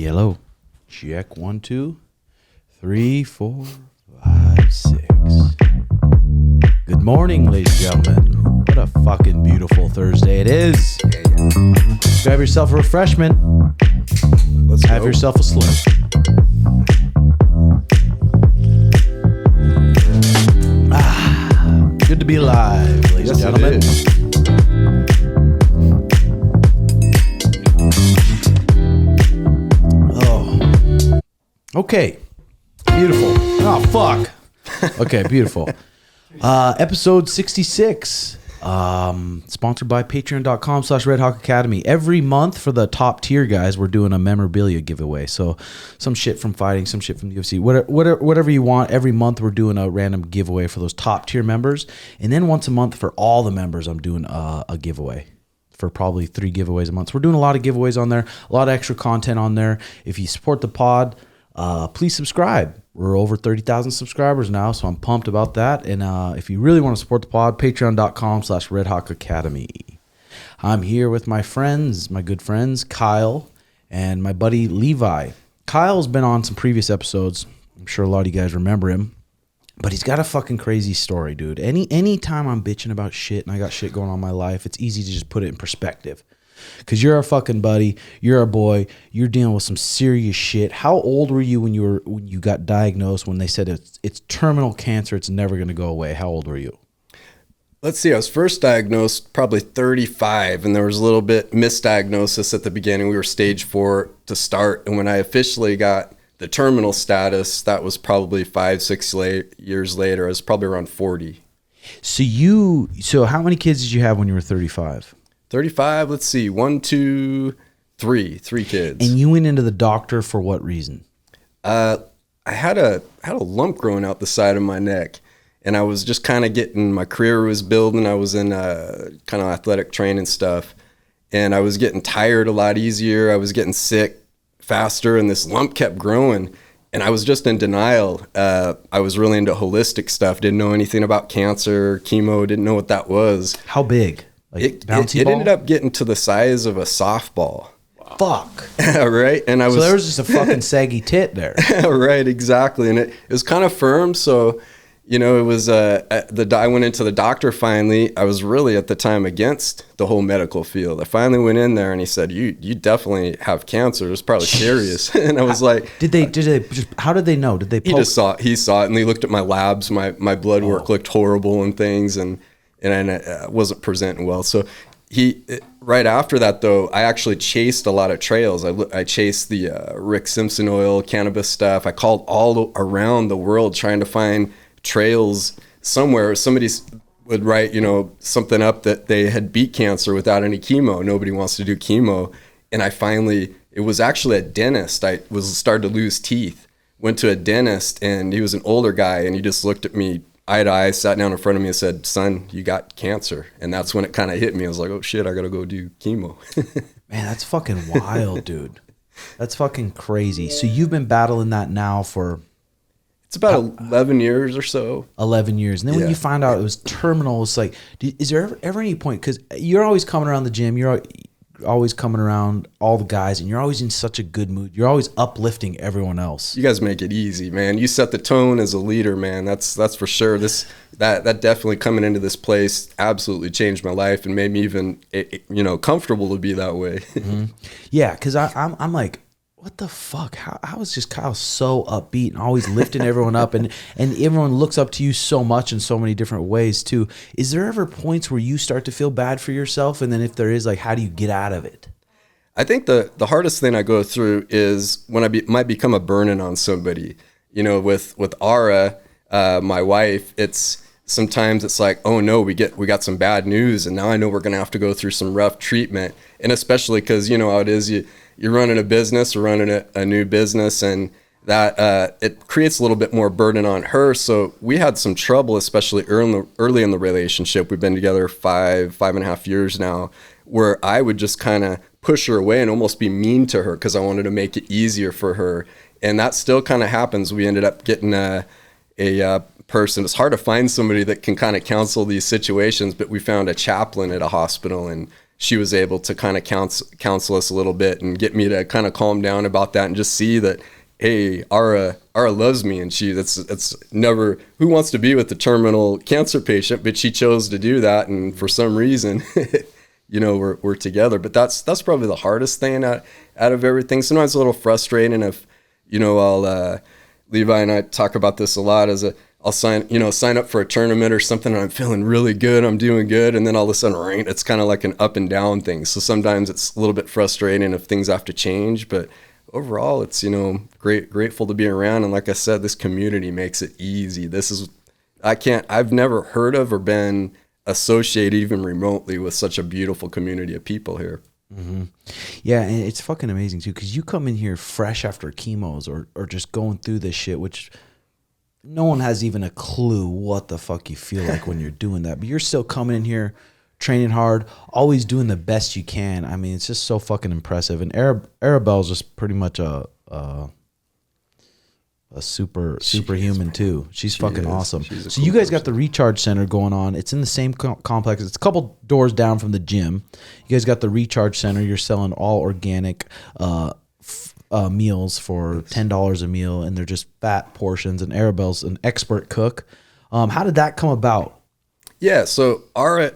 Hello. Check 1, 2, 3, 4, 5, 6. Good morning, ladies and gentlemen. What a fucking beautiful Thursday it is. Grab yourself a refreshment. Let's Have go. yourself a slurp. Good to be alive, ladies and gentlemen. Oh. Okay. Beautiful. Oh, fuck. Okay, beautiful. Episode 66. Sponsored by patreon.com/redhawk academy. Every month for the top tier guys, we're doing a memorabilia giveaway. So some shit from fighting, some shit from the UFC, whatever you want. Every month we're doing a random giveaway for those top tier members. And then once a month for all the members, I'm doing a giveaway for probably 3 giveaways a month. So we're doing a lot of giveaways on there, a lot of extra content on there. If you support the pod, please subscribe. We're over 30,000 subscribers now, so I'm pumped about that. And if you really want to support the pod, patreon.com/redhawk academy. I'm here with my friends, my good friends, Kyle and my buddy Levi. Kyle's been on some previous episodes. I'm sure a lot of you guys remember him. But he's got a fucking crazy story, dude. Any time I'm bitching about shit and I got shit going on in my life, it's easy to just put it in perspective. Because you're our fucking buddy, you're our boy, you're dealing with some serious shit. How old were you when you got diagnosed, when they said it's terminal cancer, it's never going to go away? How old were you? Let's see, I was first diagnosed probably 35, and there was a little bit misdiagnosis at the beginning. We were stage 4 to start, and when I officially got the terminal status, that was probably 5-6 years later. I was probably around 40. So how many kids did you have when you were 35? 35, let's see, 1, 2, 3 kids. And you went into the doctor for what reason? I had a lump growing out the side of my neck, and I was just kind of getting, my career was building. I was in kind of athletic training stuff, and I was getting tired a lot easier. I was getting sick faster, and this lump kept growing, and I was just in denial. I was really into holistic stuff, didn't know anything about cancer, chemo, didn't know what that was. How big? Like it ended up getting to the size of a softball. Fuck. Right? And So there was just a fucking saggy tit there. Right, exactly. And it was kind of firm. So, you know, it was, I went into the doctor finally. I was really at the time against the whole medical field. I finally went in there and he said, you definitely have cancer. It's probably serious. And I was like, Did they just, how did they know? Did they poke? He saw it and he looked at my labs. My blood work looked horrible and things. And I wasn't presenting well. So right after that, though, I actually chased a lot of trails. I chased the Rick Simpson oil, cannabis stuff. I called all around the world trying to find trails somewhere. Somebody would write, something up that they had beat cancer without any chemo. Nobody wants to do chemo. And it was actually a dentist. I started to lose teeth. Went to a dentist, and he was an older guy, and he just looked at me eye to eye, sat down in front of me and said, "Son, you got cancer." And that's when it kind of hit me. I was like, oh shit, I got to go do chemo. Man, that's fucking wild, dude. That's fucking crazy. So you've been battling that now for... It's about 11 years or so. 11 years. And then when Yeah. you find out it was terminal, it's like, is there ever any point, because you're always coming around the gym, you're always coming around all the guys, and you're always in such a good mood. You're always uplifting everyone else. You guys make it easy, man. You set the tone as a leader, man. That's for sure. That definitely coming into this place absolutely changed my life and made me even comfortable to be that way. Mm-hmm. Yeah, because I'm like, what the fuck? How is just Kyle so upbeat and always lifting everyone up, and everyone looks up to you so much in so many different ways too? Is there ever points where you start to feel bad for yourself? And then if there is, like, how do you get out of it? I think the hardest thing I go through is when I might become a burden on somebody. With Ara, my wife, sometimes it's like, oh no, we got some bad news, and now I know we're gonna have to go through some rough treatment. And especially because you know how it is, you're running a business or running a new business, and that it creates a little bit more burden on her. So we had some trouble, especially early in the relationship. We've been together 5.5 years now, where I would just kind of push her away and almost be mean to her because I wanted to make it easier for her. And that still kind of happens. We ended up getting a person. It's hard to find somebody that can kind of counsel these situations, but we found a chaplain at a hospital, and she was able to kind of counsel us a little bit and get me to kind of calm down about that and just see that, hey, Ara loves me, and it's never, who wants to be with a terminal cancer patient, but she chose to do that, and for some reason, you know, we're together. But that's probably the hardest thing out of everything. Sometimes a little frustrating if, you know, I'll Levi and I talk about this a lot, I'll sign up for a tournament or something, and I'm feeling really good, I'm doing good, and then all of a sudden, right, it's kind of like an up and down thing. So sometimes it's a little bit frustrating if things have to change, but overall, it's, you know, grateful to be around. And like I said, this community makes it easy. I've never heard of or been associated even remotely with such a beautiful community of people here. Mm-hmm. Yeah, and it's fucking amazing too, because you come in here fresh after chemos or just going through this shit, which no one has even a clue what the fuck you feel like when you're doing that. But you're still coming in here, training hard, always doing the best you can. I mean, it's just so fucking impressive. And Arabelle's just pretty much a superhuman too. She's fucking awesome. So you guys got the recharge center going on. It's in the same complex. It's a couple doors down from the gym. You guys got the recharge center. You're selling all organic meals for $10 a meal, and they're just fat portions. And Arabelle's an expert cook. How did that come about? Yeah, so Ara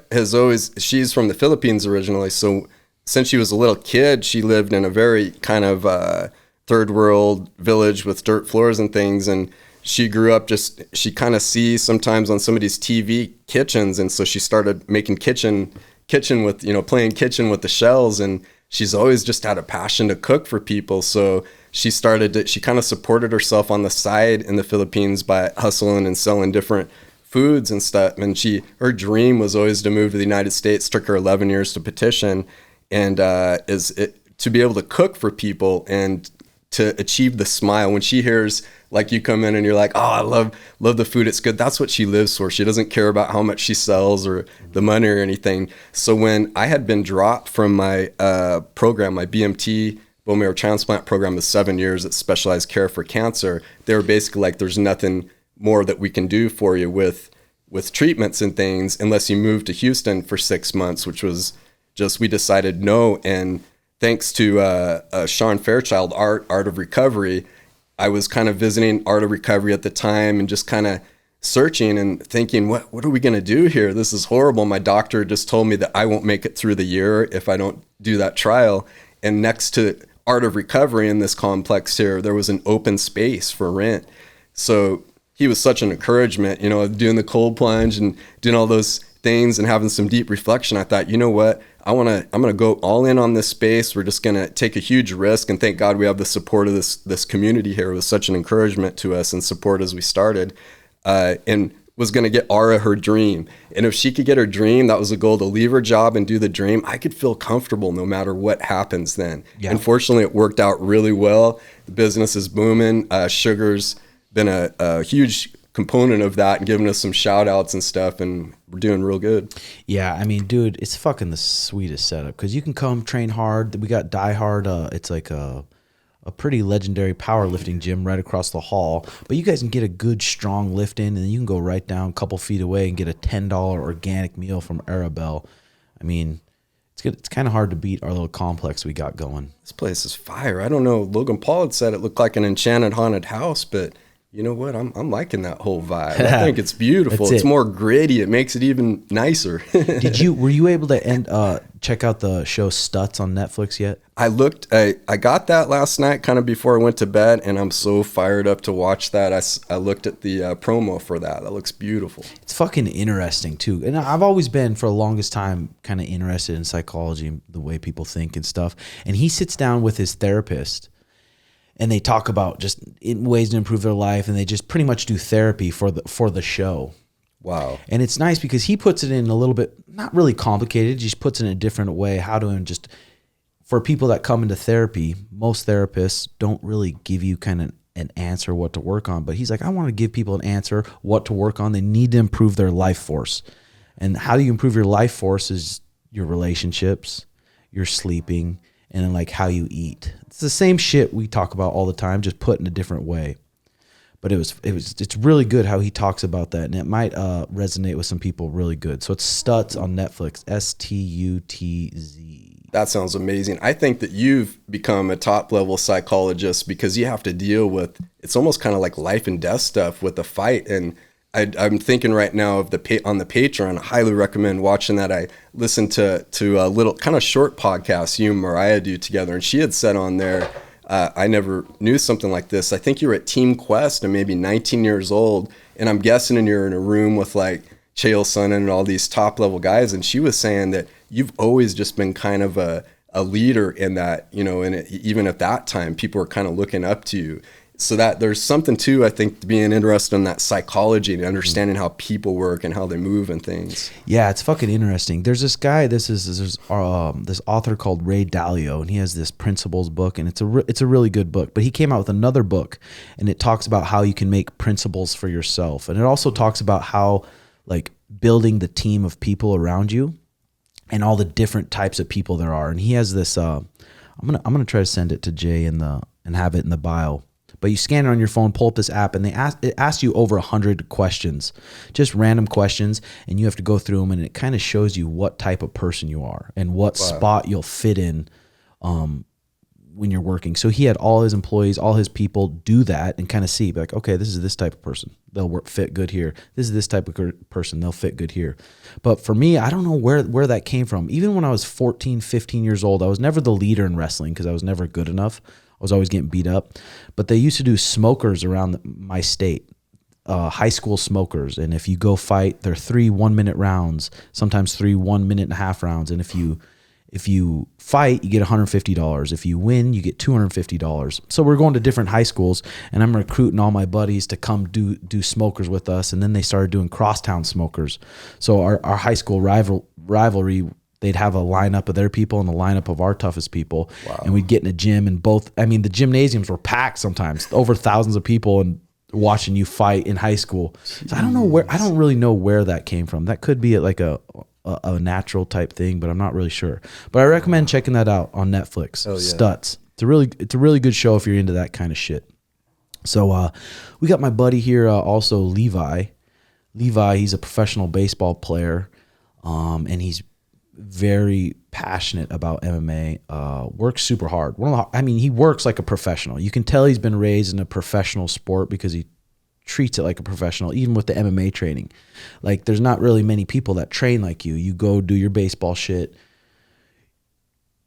she's from the Philippines originally. So since she was a little kid, she lived in a very kind of third world village with dirt floors and things. And she grew up she kind of sees sometimes on somebody's TV kitchens. And so she started making kitchen with, you know, playing kitchen with the shells. And she's always just had a passion to cook for people. So she kind of supported herself on the side in the Philippines by hustling and selling different foods and stuff. And her dream was always to move to the United States. It took her 11 years to petition, and to be able to cook for people and to achieve the smile when she hears, like, you come in and you're like, oh, I love the food, it's good. That's what she lives for. She doesn't care about how much she sells or the money or anything. So when I had been dropped from my program, my BMT, bone marrow transplant program, of 7 years at specialized care for cancer, they were basically like, there's nothing more that we can do for you with treatments and things unless you move to Houston for 6 months, which was just, we decided no. And thanks to Sean Fairchild, Art of Recovery, I was kind of visiting Art of Recovery at the time and just kind of searching and thinking, what are we going to do here? This is horrible. My doctor just told me that I won't make it through the year if I don't do that trial. And next to Art of Recovery in this complex here, there was an open space for rent. So he was such an encouragement, you know, doing the cold plunge and doing all those things and having some deep reflection. I thought, you know what? I'm going to go all in on this space. We're just going to take a huge risk, and thank God we have the support of this community here. It was such an encouragement to us and support as we started, and was going to get Ara her dream. And if she could get her dream, that was the goal, to leave her job and do the dream. I could feel comfortable no matter what happens then. Yeah. Unfortunately, it worked out really well. The business is booming. Sugar's been a huge component of that and giving us some shout outs and stuff, and we're doing real good. Yeah, I mean, dude, it's fucking the sweetest setup, because you can come train hard. We got Die Hard. It's like a pretty legendary powerlifting gym right across the hall, but you guys can get a good strong lift in, and then you can go right down a couple feet away and get a $10 organic meal from Arabelle. I mean, it's good. It's kind of hard to beat our little complex we got going. This place is fire. I don't know, Logan Paul had said it looked like an enchanted haunted house, but you know what? I'm liking that whole vibe. I think it's beautiful. It's more gritty. It makes it even nicer. Were you able to check out the show Stutz on Netflix yet? I got that last night, kind of before I went to bed, and I'm so fired up to watch that. I looked at the promo for that. That looks beautiful. It's fucking interesting too. And I've always been, for the longest time, kind of interested in psychology and the way people think and stuff. And he sits down with his therapist, and they talk about just ways to improve their life, and they just pretty much do therapy for the show. Wow. And it's nice because he puts it in a little bit, not really complicated, he just puts it in a different way, how to just, for people that come into therapy, most therapists don't really give you kind of an answer what to work on. But he's like, I want to give people an answer what to work on. They need to improve their life force. And how do you improve your life force is your relationships, your sleeping, and then like how you eat. It's the same shit we talk about all the time, just put in a different way. But it's really good how he talks about that, and it might resonate with some people really good. So it's Stutz on Netflix, Stutz. That sounds amazing. I think that you've become a top level psychologist because you have to deal with, it's almost kind of like life and death stuff with the fight. And I'm thinking right now of on the Patreon. I highly recommend watching that. I listened to a little kind of short podcast you and Mariah do together, and she had said on there, I never knew something like this. I think you were at Team Quest and maybe 19 years old. And I'm guessing you're in a room with like Chael Sonnen and all these top level guys. And she was saying that you've always just been kind of a leader in that, you know, and even at that time, people were kind of looking up to you. So that there's something too, I think, being interested in that psychology and understanding how people work and how they move and things. Yeah, it's fucking interesting. There's this guy. There's this author called Ray Dalio, and he has this principles book, and it's a really good book. But he came out with another book, and it talks about how you can make principles for yourself, and it also talks about how like building the team of people around you, and all the different types of people there are. And he has this. I'm gonna try to send it to Jay and have it in the bio. But you scan it on your phone, pull up this app, and it asks you over 100 questions, just random questions, and you have to go through them, and it kind of shows you what type of person you are and what spot you'll fit in when you're working. So he had all his employees, all his people do that and kind of see, like, okay, this is this type of person. They'll fit good here. This is this type of person. They'll fit good here. But for me, I don't know where that came from. Even when I was 14, 15 years old, I was never the leader in wrestling because I was never good enough. I was always getting beat up. But they used to do smokers around my state, high school smokers. And if you go fight, they're 3 1-minute rounds, sometimes 3 1.5-minute rounds. And if you fight, you get $150. If you win, you get $250. So we're going to different high schools, and I'm recruiting all my buddies to come do smokers with us. And then they started doing crosstown smokers. So our high school rivalry, they'd have a lineup of their people and a lineup of our toughest people. Wow. And we'd get in a gym, and the gymnasiums were packed sometimes, over thousands of people, and watching you fight in high school. So I don't really know where that came from. That could be like a natural type thing, but I'm not really sure. But I recommend checking that out on Netflix. Oh, yeah. Stutz. It's a really good show if you're into that kind of shit. So we got my buddy here, also Levi. Levi, he's a professional baseball player, and he's very passionate about MMA, works super hard. He works like a professional. You can tell he's been raised in a professional sport because he treats it like a professional, even with the MMA training. Like, there's not really many people that train like you. You go do your baseball shit,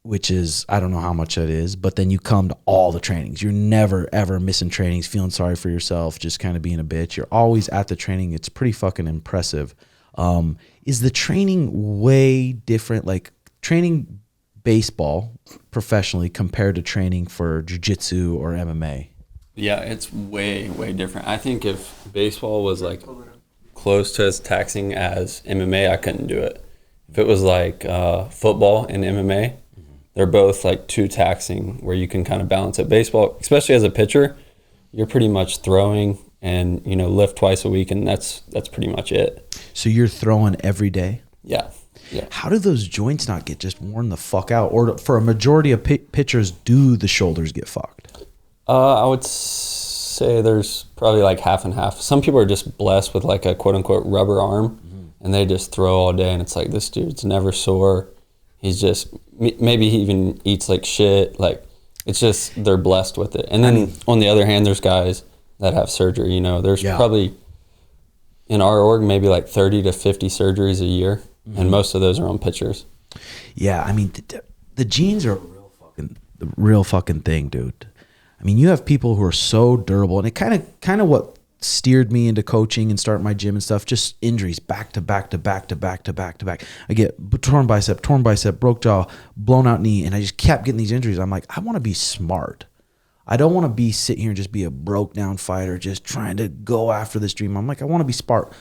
which is, I don't know how much that is, but then you come to all the trainings. You're never, ever missing trainings, feeling sorry for yourself, just kind of being a bitch. You're always at the training. It's pretty fucking impressive. Is the training way different, like training baseball professionally compared to training for jiu-jitsu or MMA? Yeah, it's way, way different. I think if baseball was like close to as taxing as MMA, I couldn't do it. If it was like football and MMA, they're both like too taxing where you can kind of balance it. Baseball, especially as a pitcher, you're pretty much throwing and, lift twice a week, and that's pretty much it. So you're throwing every day? Yeah. How do those joints not get just worn the fuck out? Or for a majority of pitchers, do the shoulders get fucked? I would say there's probably like half and half. Some people are just blessed with like a quote unquote rubber arm, and they just throw all day, and it's like, this dude's never sore. He's just, maybe he even eats like shit. Like, it's just, they're blessed with it. And then on the other hand, there's guys that have surgery, there's probably in our org, maybe like 30 to 50 surgeries a year. And most of those are on pitchers. Yeah. The genes are the real fucking thing, dude. You have people who are so durable, and it kind of what steered me into coaching and starting my gym and stuff, just injuries back to back to back to back to back to back. I get torn bicep, broke jaw, blown out knee, and I just kept getting these injuries. I'm like, I want to be smart. I don't want to be sitting here and just be a broke down fighter just trying to go after this dream. I'm like, I want to be smart.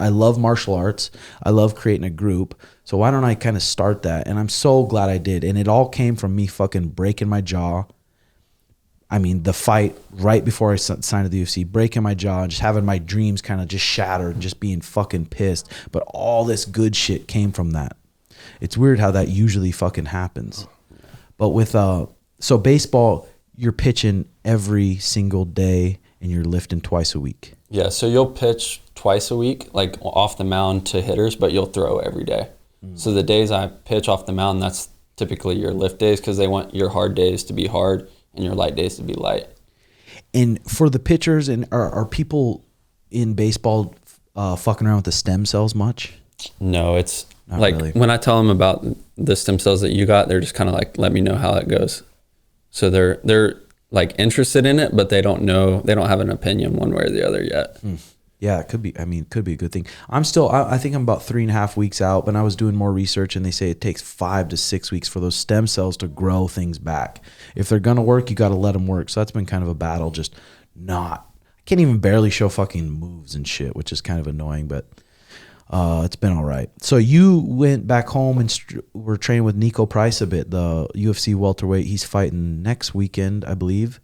I love martial arts. I love creating a group. So why don't I kind of start that? And I'm so glad I did. And it all came from me fucking breaking my jaw. The fight right before I signed to the UFC, breaking my jaw and just having my dreams kind of just shattered and just being fucking pissed. But all this good shit came from that. It's weird how that usually fucking happens. But with so baseball, you're pitching every single day, and you're lifting twice a week. Yeah, so you'll pitch twice a week, like off the mound to hitters, but you'll throw every day. So the days I pitch off the mound, that's typically your lift days because they want your hard days to be hard and your light days to be light. And for the pitchers, and are people in baseball fucking around with the stem cells much? No, it's Not like really. when I tell them about the stem cells that you got, they're just kind of like, let me know how it goes. So they're like interested in it, but they don't know, they don't have an opinion one way or the other yet. Yeah, it could be. I mean, it could be a good thing. I think I'm about 3.5 weeks out, but I was doing more research and they say it takes 5 to 6 weeks for those stem cells to grow things back. If they're going to work, you got to let them work. So that's been kind of a battle. I can't even barely show fucking moves and shit, which is kind of annoying, but it's been all right. So you went back home and were training with Niko Price a bit, the UFC welterweight. He's fighting next weekend, I believe,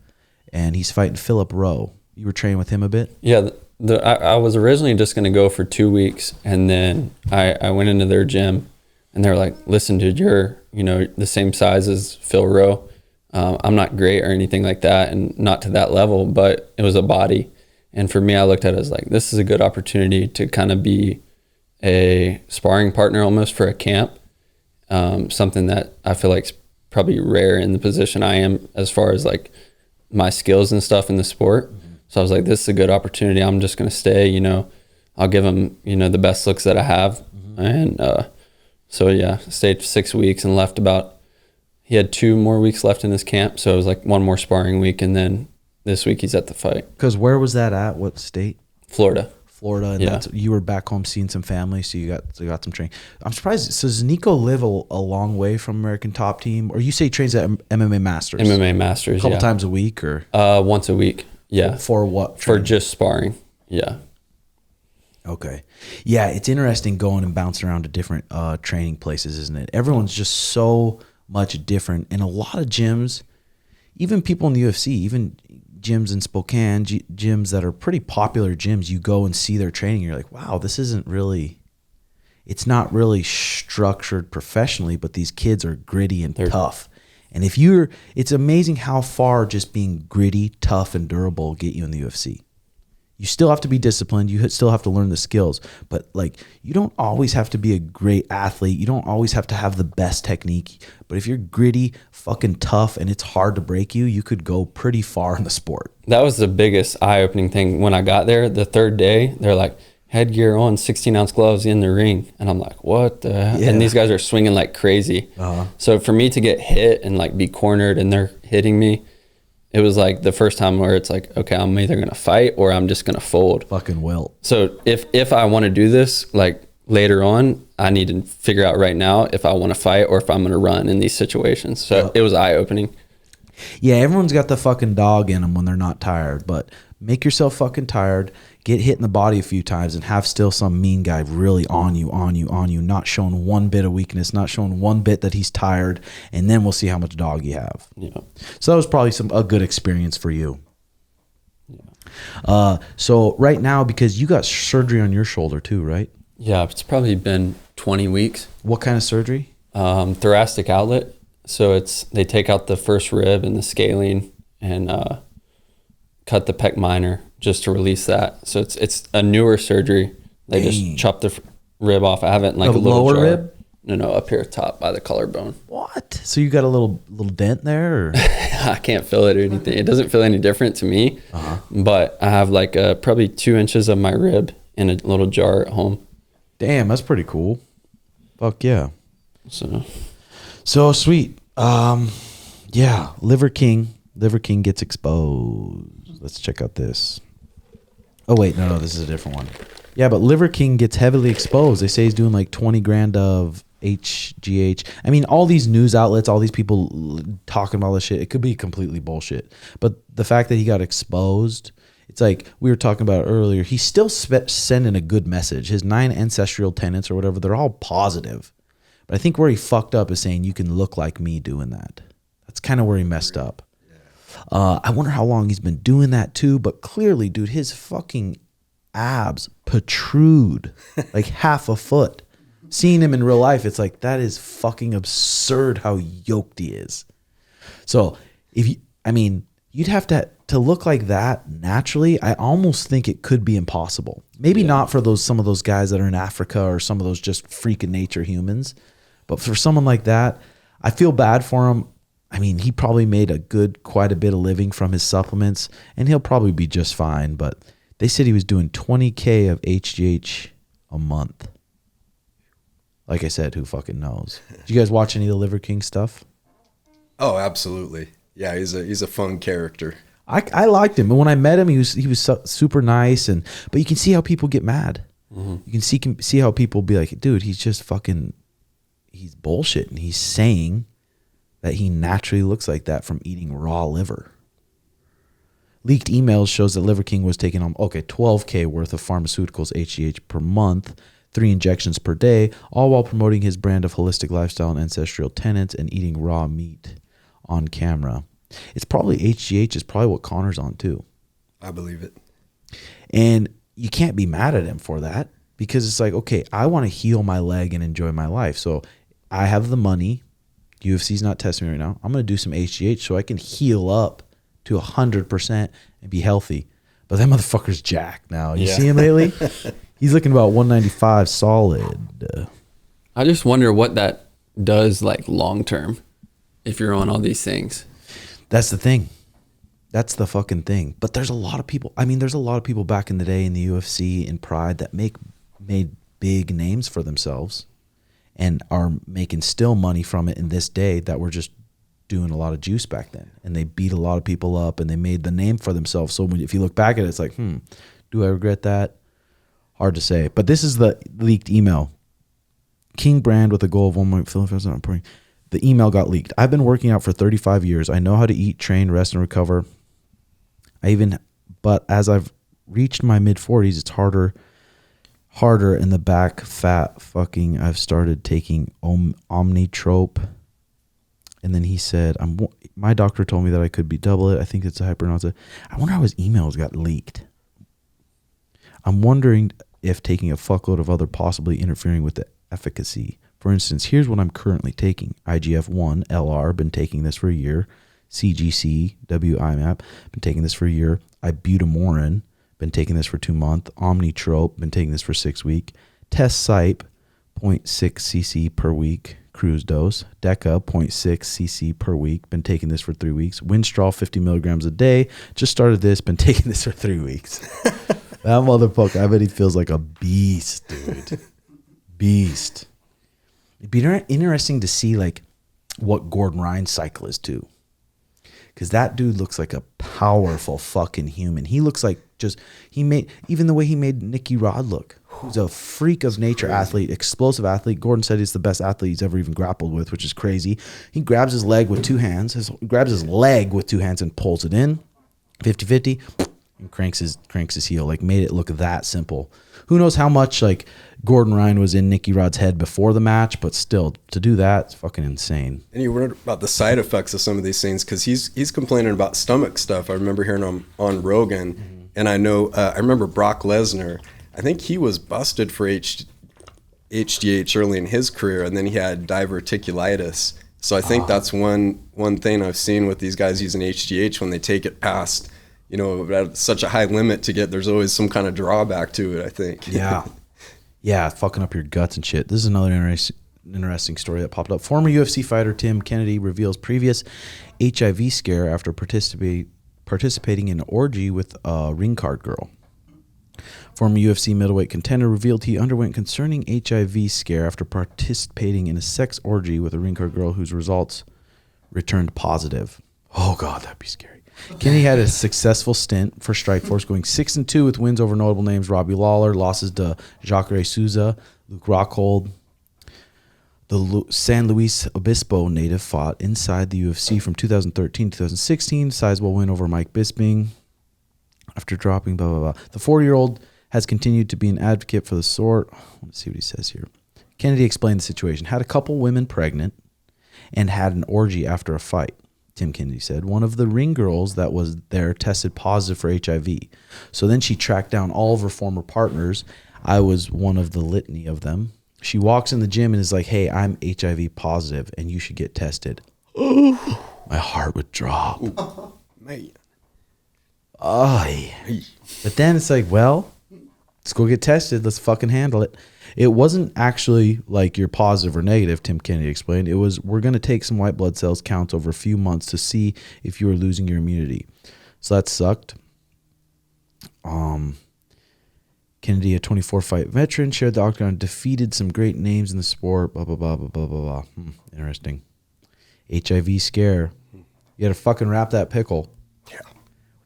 and he's fighting Philip Rowe. You were training with him a bit? Yeah, I was originally just going to go for 2 weeks, and then I went into their gym, and they're like, listen, dude, you're the same size as Phil Rowe. I'm not great or anything like that, and not to that level, but it was a body. And for me, I looked at it as like, this is a good opportunity to kind of be a sparring partner almost for a camp, something that I feel like is probably rare in the position I am as far as like my skills and stuff in the sport. So I was like, this is a good opportunity. I'm just going to stay, I'll give him, the best looks that I have. And so, yeah, stayed 6 weeks and left he had 2 more weeks left in his camp. So it was like 1 more sparring week. And then this week he's at the fight. Because where was that at? What state? Florida. And Yeah. you were back home seeing some family, so you got some training. I'm surprised. So does Niko live a long way from American Top Team? Or you say he trains at MMA Masters? MMA Masters, a couple times a week? Or once a week. Yeah. For what? For just sparring. Yeah. Okay. Yeah, it's interesting going and bouncing around to different training places, isn't it? Everyone's just so much different. And a lot of gyms, even people in the UFC, even gyms in Spokane, gyms that are pretty popular gyms, you go and see their training, you're like, wow, it's not really structured professionally, but these kids are gritty and tough. And it's amazing how far just being gritty, tough, and durable will get you in the UFC. You still have to be disciplined. You still have to learn the skills. But like, you don't always have to be a great athlete. You don't always have to have the best technique. But if you're gritty, fucking tough, and it's hard to break you, you could go pretty far in the sport. That was the biggest eye-opening thing. When I got there, the third day, they're like, headgear on, 16-ounce gloves in the ring. And I'm like, what the hell? Yeah. And these guys are swinging like crazy. So for me to get hit and like be cornered and they're hitting me, it was like the first time where it's like, okay, I'm either going to fight or I'm just going to fold. Fucking wilt. So if I want to do this, like later on, I need to figure out right now if I want to fight or if I'm going to run in these situations. So it was eye-opening. Yeah, everyone's got the fucking dog in them when they're not tired, but make yourself fucking tired, get hit in the body a few times, and have still some mean guy really on you, not showing one bit of weakness, not showing one bit that he's tired, and then we'll see how much dog you have. Yeah. So that was probably a good experience for you. Yeah. So right now, because you got surgery on your shoulder too, right? Yeah, it's probably been 20 weeks. What kind of surgery? Thoracic outlet. So they take out the first rib and the scalene and cut the pec minor just to release that. So it's a newer surgery. They just chop the rib off. I haven't like a little lower jar. rib? No, up here top by the collarbone. What? So you got a little dent there? Or? I can't feel it or anything. It doesn't feel any different to me. But I have like probably 2 inches of my rib in a little jar at home. Damn, that's pretty cool. Fuck yeah. So sweet. Yeah, Liver King gets exposed. Let's check out this. Oh wait, no, this is a different one. Yeah, but Liver King gets heavily exposed. They say he's doing like 20 grand of HGH. I mean, all these news outlets, all these people talking about this shit, it could be completely bullshit. But the fact that he got exposed, it's like we were talking about earlier, he's still sending a good message. His 9 ancestral tenets or whatever, they're all positive. But I think where he fucked up is saying you can look like me doing that. That's kind of where he messed up. I wonder how long he's been doing that too. But clearly, dude, his fucking abs protrude like half a foot. Seeing him in real life, it's like, that is fucking absurd how yoked he is. So you'd have to to look like that naturally, I almost think it could be impossible. Maybe not for some of those guys that are in Africa or some of those just freak of nature humans, but for someone like that, I feel bad for him. I mean, he probably made quite a bit of living from his supplements, and he'll probably be just fine. But they said he was doing 20K of HGH a month. Like I said, who fucking knows? Did you guys watch any of the Liver King stuff? Oh, absolutely. Yeah, he's a fun character. I liked him, and when I met him, he was super nice, but you can see how people get mad. Mm-hmm. You can see how people be like, dude, he's just fucking, he's bullshit, and he's saying that he naturally looks like that from eating raw liver. Leaked emails shows that Liver King was taking on 12K worth of pharmaceuticals HGH per month, 3 injections per day, all while promoting his brand of holistic lifestyle and ancestral tenets and eating raw meat on camera. It's probably HGH is probably what Connor's on too. I believe it. And you can't be mad at him for that, because it's like, okay, I want to heal my leg and enjoy my life. So I have the money. UFC's not testing me right now. I'm going to do some HGH so I can heal up to 100% and be healthy. But that motherfucker's jacked now. You see him lately? He's looking about 195 solid. I just wonder what that does like long term if you're on all these things. That's the thing. That's the fucking thing. But there's a lot of people. I mean, there's a lot of people back in the day in the UFC and Pride that made big names for themselves and are making still money from it in this day that were just doing a lot of juice back then. And they beat a lot of people up and they made the name for themselves. So if you look back at it, it's like, do I regret that? Hard to say. But this is the leaked email. King brand with a goal of 1 million. The email got leaked. I've been working out for 35 years. I know how to eat, train, rest, and recover. But as I've reached my mid-40s, it's harder in the back fat fucking. I've started taking Omnitrope. And then he said, my doctor told me that I could be double it. I think it's a hypernausea. I wonder how his emails got leaked. I'm wondering if taking a fuckload of other possibly interfering with the efficacy. For instance, here's what I'm currently taking. IGF-1, LR, been taking this for a year. CGC, WIMAP, been taking this for a year. Ibutamorin, been taking this for 2 months. Omnitrope, been taking this for 6 weeks. Test Sype, 0.6 cc per week, cruise dose. Deca, 0.6 cc per week, been taking this for 3 weeks. Winstrol, 50 milligrams a day. Just started this, been taking this for 3 weeks. That motherfucker, I bet he feels like a beast, dude. Beast. It'd be interesting to see like what Gordon Ryan's cycle is too. Because that dude looks like a powerful fucking human. He looks like even the way he made Nicky Rod look. Who's a freak of nature athlete, explosive athlete. Gordon said he's the best athlete he's ever even grappled with, which is crazy. He grabs his leg with 2 hands, grabs his leg with 2 hands and pulls it in, 50-50, and cranks his heel. Like, made it look that simple. Who knows how much like Gordon Ryan was in Nicky Rod's head before the match, but still, to do that, it's fucking insane. And you wonder about the side effects of some of these things, because he's complaining about stomach stuff. I remember hearing him on Rogan, and I know I remember Brock Lesnar. I think he was busted for HGH early in his career, and then he had diverticulitis. So I think that's one thing I've seen with these guys using HGH when they take it past, at such a high limit to get. There's always some kind of drawback to it, I think. Yeah, fucking up your guts and shit. This is another interesting story that popped up. Former UFC fighter Tim Kennedy reveals previous HIV scare after participating in an orgy with a ring card girl. Former UFC middleweight contender revealed he underwent concerning HIV scare after participating in a sex orgy with a ring card girl whose results returned positive. Oh, God, that'd be scary. Kennedy had a successful stint for Strikeforce, going 6-2 with wins over notable names Robbie Lawler, losses to Jacare Souza, Luke Rockhold. The San Luis Obispo native fought inside the UFC from 2013 to 2016, sizable win over Mike Bisping after dropping blah, blah, blah. The 4-year-old has continued to be an advocate for the sport. Let's see what he says here. Kennedy explained the situation. Had a couple women pregnant and had an orgy after a fight. Tim Kennedy said, one of the ring girls that was there tested positive for HIV. So then she tracked down all of her former partners. I was one of the litany of them. She walks in the gym and is like, hey, I'm HIV positive and you should get tested. My heart would drop. Man. But then it's like, well, let's go get tested. Let's fucking handle it. It wasn't actually like you're positive or negative, Tim Kennedy explained. It was, we're going to take some white blood cells counts over a few months to see if you are losing your immunity. So that sucked. Kennedy, a 24-fight veteran, shared the octagon, defeated some great names in the sport, blah, blah, blah, blah, blah, blah, blah. Interesting. HIV Scare. You got to fucking wrap that pickle. Yeah.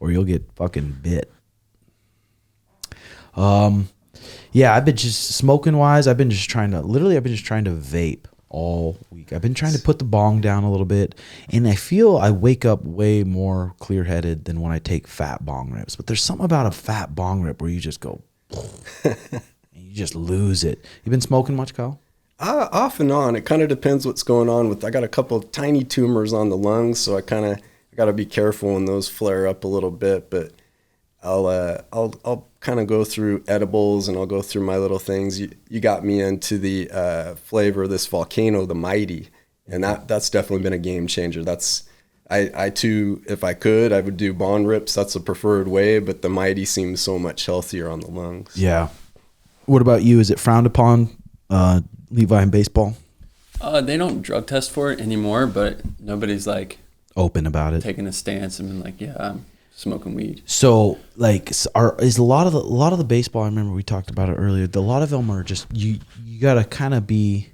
Or you'll get fucking bit. Yeah, I've been just smoking wise. I've been just trying to vape all week. I've been trying to put the bong down a little bit, and I feel I wake up way more clear headed than when I take fat bong rips. But there's something about a fat bong rip where you just go, and you just lose it. You been smoking much, Kyle? Off and on. It kind of depends what's going on with. I got a couple of tiny tumors on the lungs, so I got to be careful when those flare up a little bit. But I'll kind of go through edibles, and I'll go through my little things. You got me into the flavor of this Volcano, the Mighty, and that's definitely been a game changer. I too, if I could, I would do bong rips. That's the preferred way, but the Mighty seems so much healthier on the lungs. Yeah. What about you? Is it frowned upon, Levi, in baseball? They don't drug test for it anymore, but nobody's like open about it, taking a stance and been like, yeah, I'm smoking weed. So like, is a lot of the baseball, I remember we talked about it earlier, a lot of them are just, you gotta kind of be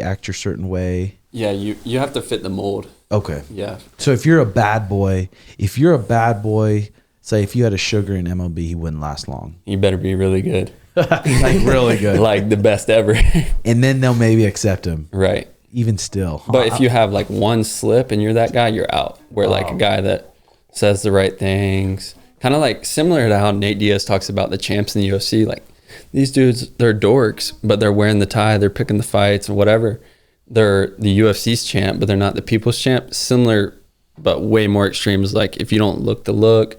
act your certain way. Yeah, you have to fit the mold. Okay. Yeah. So if you're a bad boy, say if you had a Sugar in MLB, he wouldn't last long. You better be really good. Like really good. Like the best ever. And then they'll maybe accept him. Right. Even still. But if you have like one slip and you're that guy, you're out. Where like a guy that says the right things, kind of like similar to how Nate Diaz talks about the champs in the UFC. Like these dudes, they're dorks, but they're wearing the tie, they're picking the fights and whatever. They're the UFC's champ, but they're not the people's champ. Similar, but way more extreme is like if you don't look the look,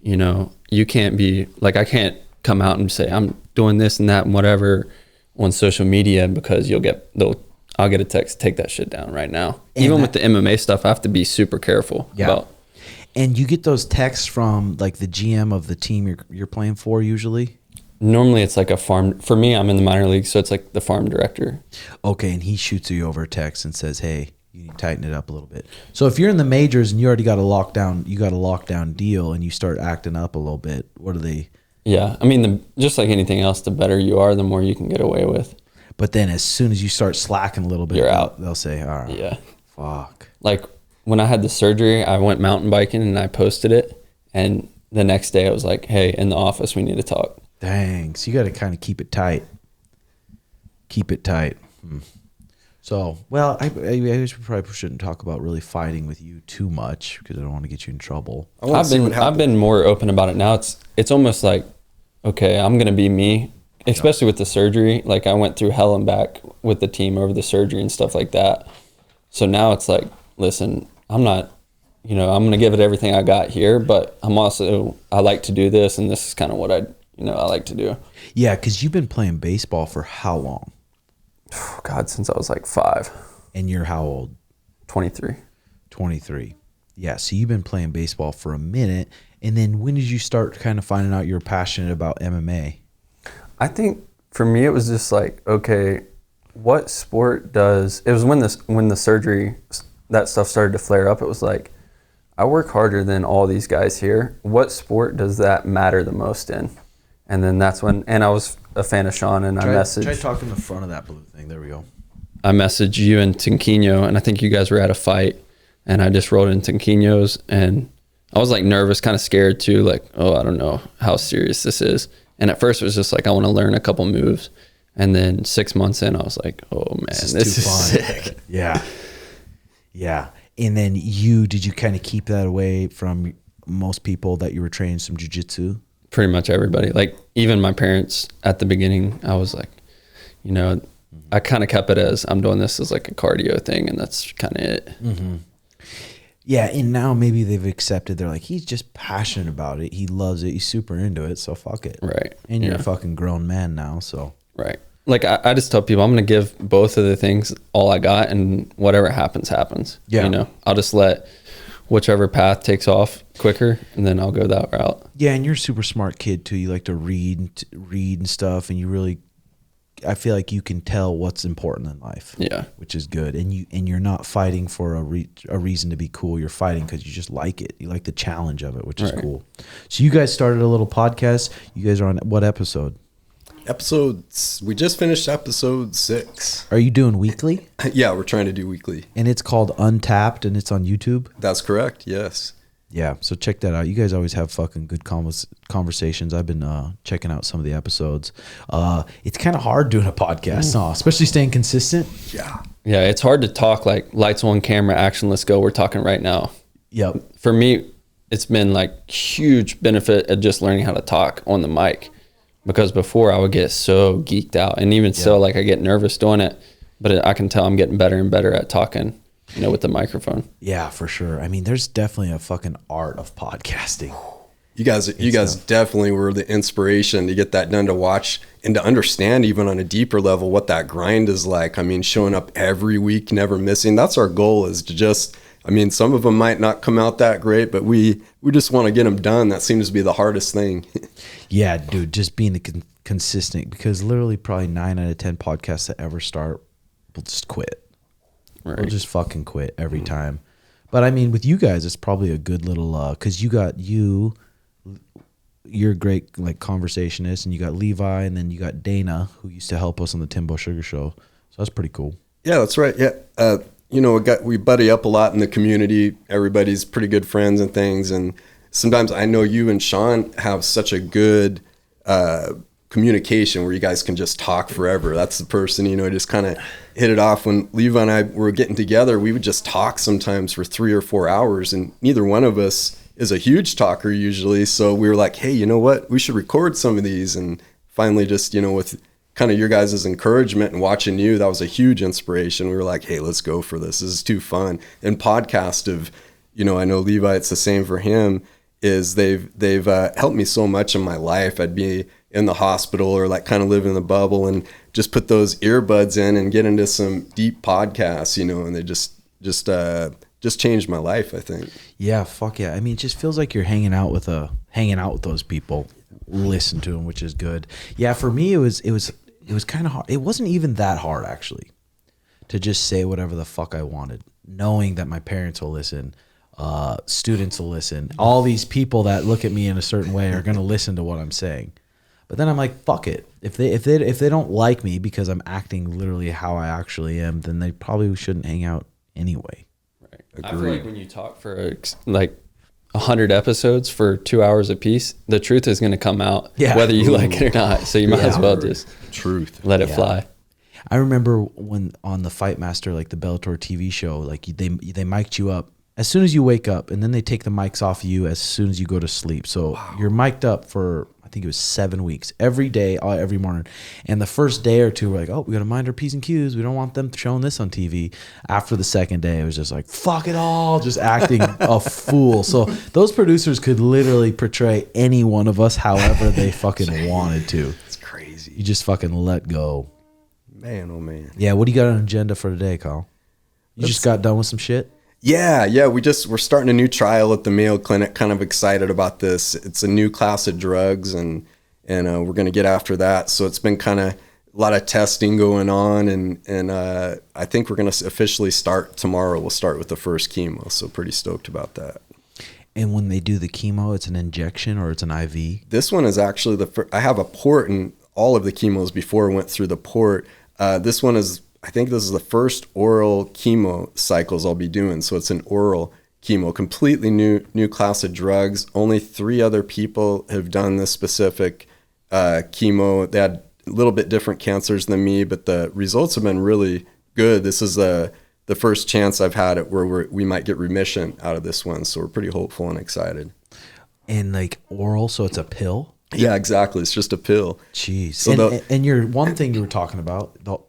you know, you can't be like, I can't come out and say I'm doing this and that and whatever on social media because I'll get a text, take that shit down right now. And even with the MMA stuff, I have to be super careful about. And you get those texts from like the GM of the team you're playing for usually? Normally it's like a farm. For me, I'm in the minor league, so it's like the farm director. Okay, and he shoots you over a text and says, hey, you need to tighten it up a little bit. So if you're in the majors and you already got a lockdown deal and you start acting up a little bit, what are they? Yeah, I mean, just like anything else, the better you are, the more you can get away with. But then as soon as you start slacking a little bit, you're out. They'll say, all right, yeah, fuck. Like when I had the surgery, I went mountain biking and I posted it. And the next day I was like, hey, in the office, we need to talk. Dang. So you got to kind of keep it tight. So, well, I guess we probably shouldn't talk about really fighting with you too much because I don't want to get you in trouble. I've been more open about it now. It's almost like, okay, I'm going to be me, especially with the surgery. Like I went through hell and back with the team over the surgery and stuff like that. So now it's like, listen, I'm not, I'm going to give it everything I got here, but I like to do this. And this is kind of what I like to do. Yeah. Cause you've been playing baseball for how long? Oh, God, since I was like 5. And you're how old? 23. 23. Yeah. So you've been playing baseball for a minute. And then when did you start kind of finding out you're passionate about MMA? I think for me, it was just like, okay, what sport does, it was when the surgery, that stuff started to flare up. It was like, I work harder than all these guys here. What sport does that matter the most in? And then that's when, and I was a fan of Sean, and I messaged. Try talking the front of that blue thing. There we go. I messaged you and Tinquinho, and I think you guys were at a fight, and I just rolled in Tinquinho's, and I was like nervous, kind of scared too, like, oh, I don't know how serious this is. And at first it was just like, I want to learn a couple moves. And then 6 months in, I was like, oh man, this is sick. Yeah. Yeah. And then did you kind of keep that away from most people that you were training some jiu-jitsu? Pretty much everybody. Like even my parents at the beginning, I was like, I kind of kept it as I'm doing this as like a cardio thing, and that's kind of it. Mm-hmm. Yeah, and now maybe they've accepted. They're like, he's just passionate about it. He loves it. He's super into it. So fuck it. Right. And you're a fucking grown man now. So right. Like I just tell people I'm going to give both of the things all I got, and whatever happens, happens. Yeah. I'll just let whichever path takes off quicker, and then I'll go that route. Yeah, and you're a super smart kid too. You like to read and stuff, and you really, I feel like you can tell what's important in life. Yeah, which is good. And you're not fighting for a reason to be cool. You're fighting because you just like it. You like the challenge of it, which is cool. So you guys started a little podcast. You guys are on what episode? We just finished episode 6. Are you doing weekly? Yeah, we're trying to do weekly. And it's called Untapped, and it's on YouTube? That's correct, yes. Yeah, so check that out. You guys always have fucking good conversations. I've been checking out some of the episodes. It's kind of hard doing a podcast, especially staying consistent. Yeah. Yeah, it's hard to talk like lights on, camera, action, let's go. We're talking right now. Yep. For me, it's been like huge benefit of just learning how to talk on the mic. Because before I would get so geeked out, and even still, like I get nervous doing it, but I can tell I'm getting better and better at talking, with the microphone. Yeah, for sure. I mean, there's definitely a fucking art of podcasting. You guys definitely were the inspiration to get that done, to watch and to understand even on a deeper level what that grind is like. I mean, showing up every week, never missing. That's our goal, is to just, some of them might not come out that great, but we just want to get them done. That seems to be the hardest thing. Yeah, dude, just being consistent, because literally probably 9 out of 10 podcasts that ever start will just quit. Right. We'll just fucking quit every time. But I mean, with you guys, it's probably a good little, because you're a great like conversationist, and you got Levi, and then you got Dana, who used to help us on the Timbo Sugar Show. So that's pretty cool. Yeah, that's right. Yeah. We buddy up a lot in the community. Everybody's pretty good friends and things. And sometimes I know you and Sean have such a good communication where you guys can just talk forever. That's the person, just kind of hit it off. When Levi and I were getting together, we would just talk sometimes for 3 or 4 hours, and neither one of us is a huge talker usually. So we were like, hey, you know what? We should record some of these. And finally just, with kind of your guys' encouragement and watching you, that was a huge inspiration. We were like, hey, let's go for this. This is too fun. And podcast of, I know Levi, it's the same for him, is they've helped me so much in my life. I'd be in the hospital or like kind of live in the bubble and just put those earbuds in and get into some deep podcasts, and they just changed my life, I think. Yeah, fuck yeah. I mean, it just feels like you're hanging out with those people. Listen to them, which is good. Yeah, for me, it was kind of hard. It wasn't even that hard, actually, to just say whatever the fuck I wanted, knowing that my parents will listen, students will listen, all these people that look at me in a certain way are going to listen to what I'm saying. But then I'm like, fuck it. If they don't like me because I'm acting literally how I actually am, then they probably shouldn't hang out anyway. Right. I feel like when you talk for like 100 episodes for 2 hours a piece, the truth is going to come out, whether you like it or not. So you might as well just let it fly. I remember when on the Fight Master, like the Bellator TV show, like they mic'd you up as soon as you wake up, and then they take the mics off you as soon as you go to sleep. So you're mic'd up for, I think it was 7 weeks, every day, every morning. And the first day or two, we're like, oh, we got to mind our P's and Q's. We don't want them showing this on TV. After the second day, it was just like, fuck it all, just acting a fool. So those producers could literally portray any one of us however they fucking wanted to. It's crazy. You just fucking let go. Man, oh man. Yeah, what do you got on agenda for today, Kyle? You just got done with some shit? Yeah. We're starting a new trial at the Mayo Clinic. Kind of excited about this. It's a new class of drugs, and we're going to get after that. So it's been kind of a lot of testing going on, and I think we're going to officially start tomorrow. We'll start with the first chemo. So pretty stoked about that. And when they do the chemo, it's an injection or it's an IV? This one is actually I have a port, and all of the chemos before went through the port. This one is, I think this is the first oral chemo cycles I'll be doing. So it's an oral chemo, completely new class of drugs. Only 3 other people have done this specific chemo. They had a little bit different cancers than me, but the results have been really good. This is the first chance I've had it where we might get remission out of this one. So we're pretty hopeful and excited. And like oral, so it's a pill? Yeah, exactly. It's just a pill. Jeez. So and your one thing you were talking about, the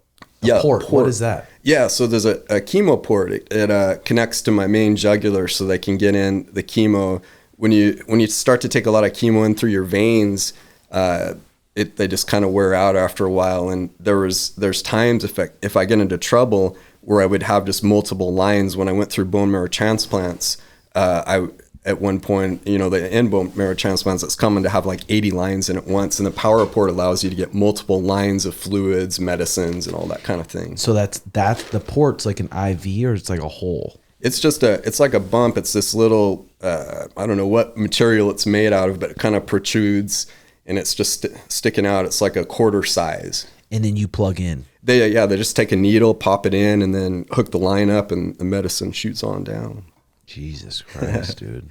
port. What is that? Yeah, so there's a chemo port. It connects to my main jugular so they can get in the chemo. When you start to take a lot of chemo in through your veins, they just kind of wear out after a while. And there's times if I get into trouble where I would have just multiple lines when I went through bone marrow transplants. I at one point, you know, the end bone marrow transplants, it's common to have like 80 lines in at once, and the power port allows you to get multiple lines of fluids, medicines, and all that kind of thing. So that's the port's like an IV, or it's like a hole? It's just it's like a bump. It's this little, I don't know what material it's made out of, but it kind of protrudes, and it's just sticking out. It's like a quarter size. And then you plug in. They just take a needle, pop it in, and then hook the line up, and the medicine shoots on down. Jesus Christ, dude.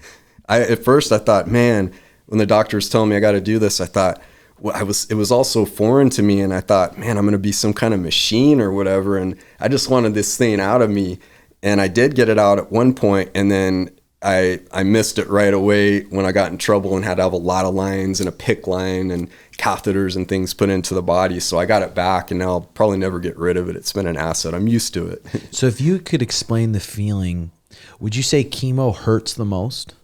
At first I thought, man, when the doctor was telling me I got to do this, I thought, well, it was all so foreign to me. And I thought, man, I'm going to be some kind of machine or whatever. And I just wanted this thing out of me. And I did get it out at one point, and then I missed it right away when I got in trouble and had to have a lot of lines and a PICC line and catheters and things put into the body. So I got it back, and now I'll probably never get rid of it. It's been an asset. I'm used to it. So if you could explain the feeling, would you say chemo hurts the most?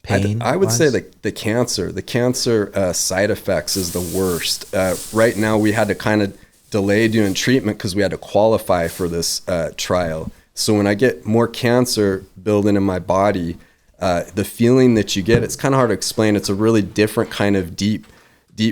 Pain? I would say the cancer side effects is the worst. Right now we had to kind of delay doing treatment because we had to qualify for this trial. So when I get more cancer building in my body, the feeling that you get, it's kind of hard to explain. It's a really different kind of deep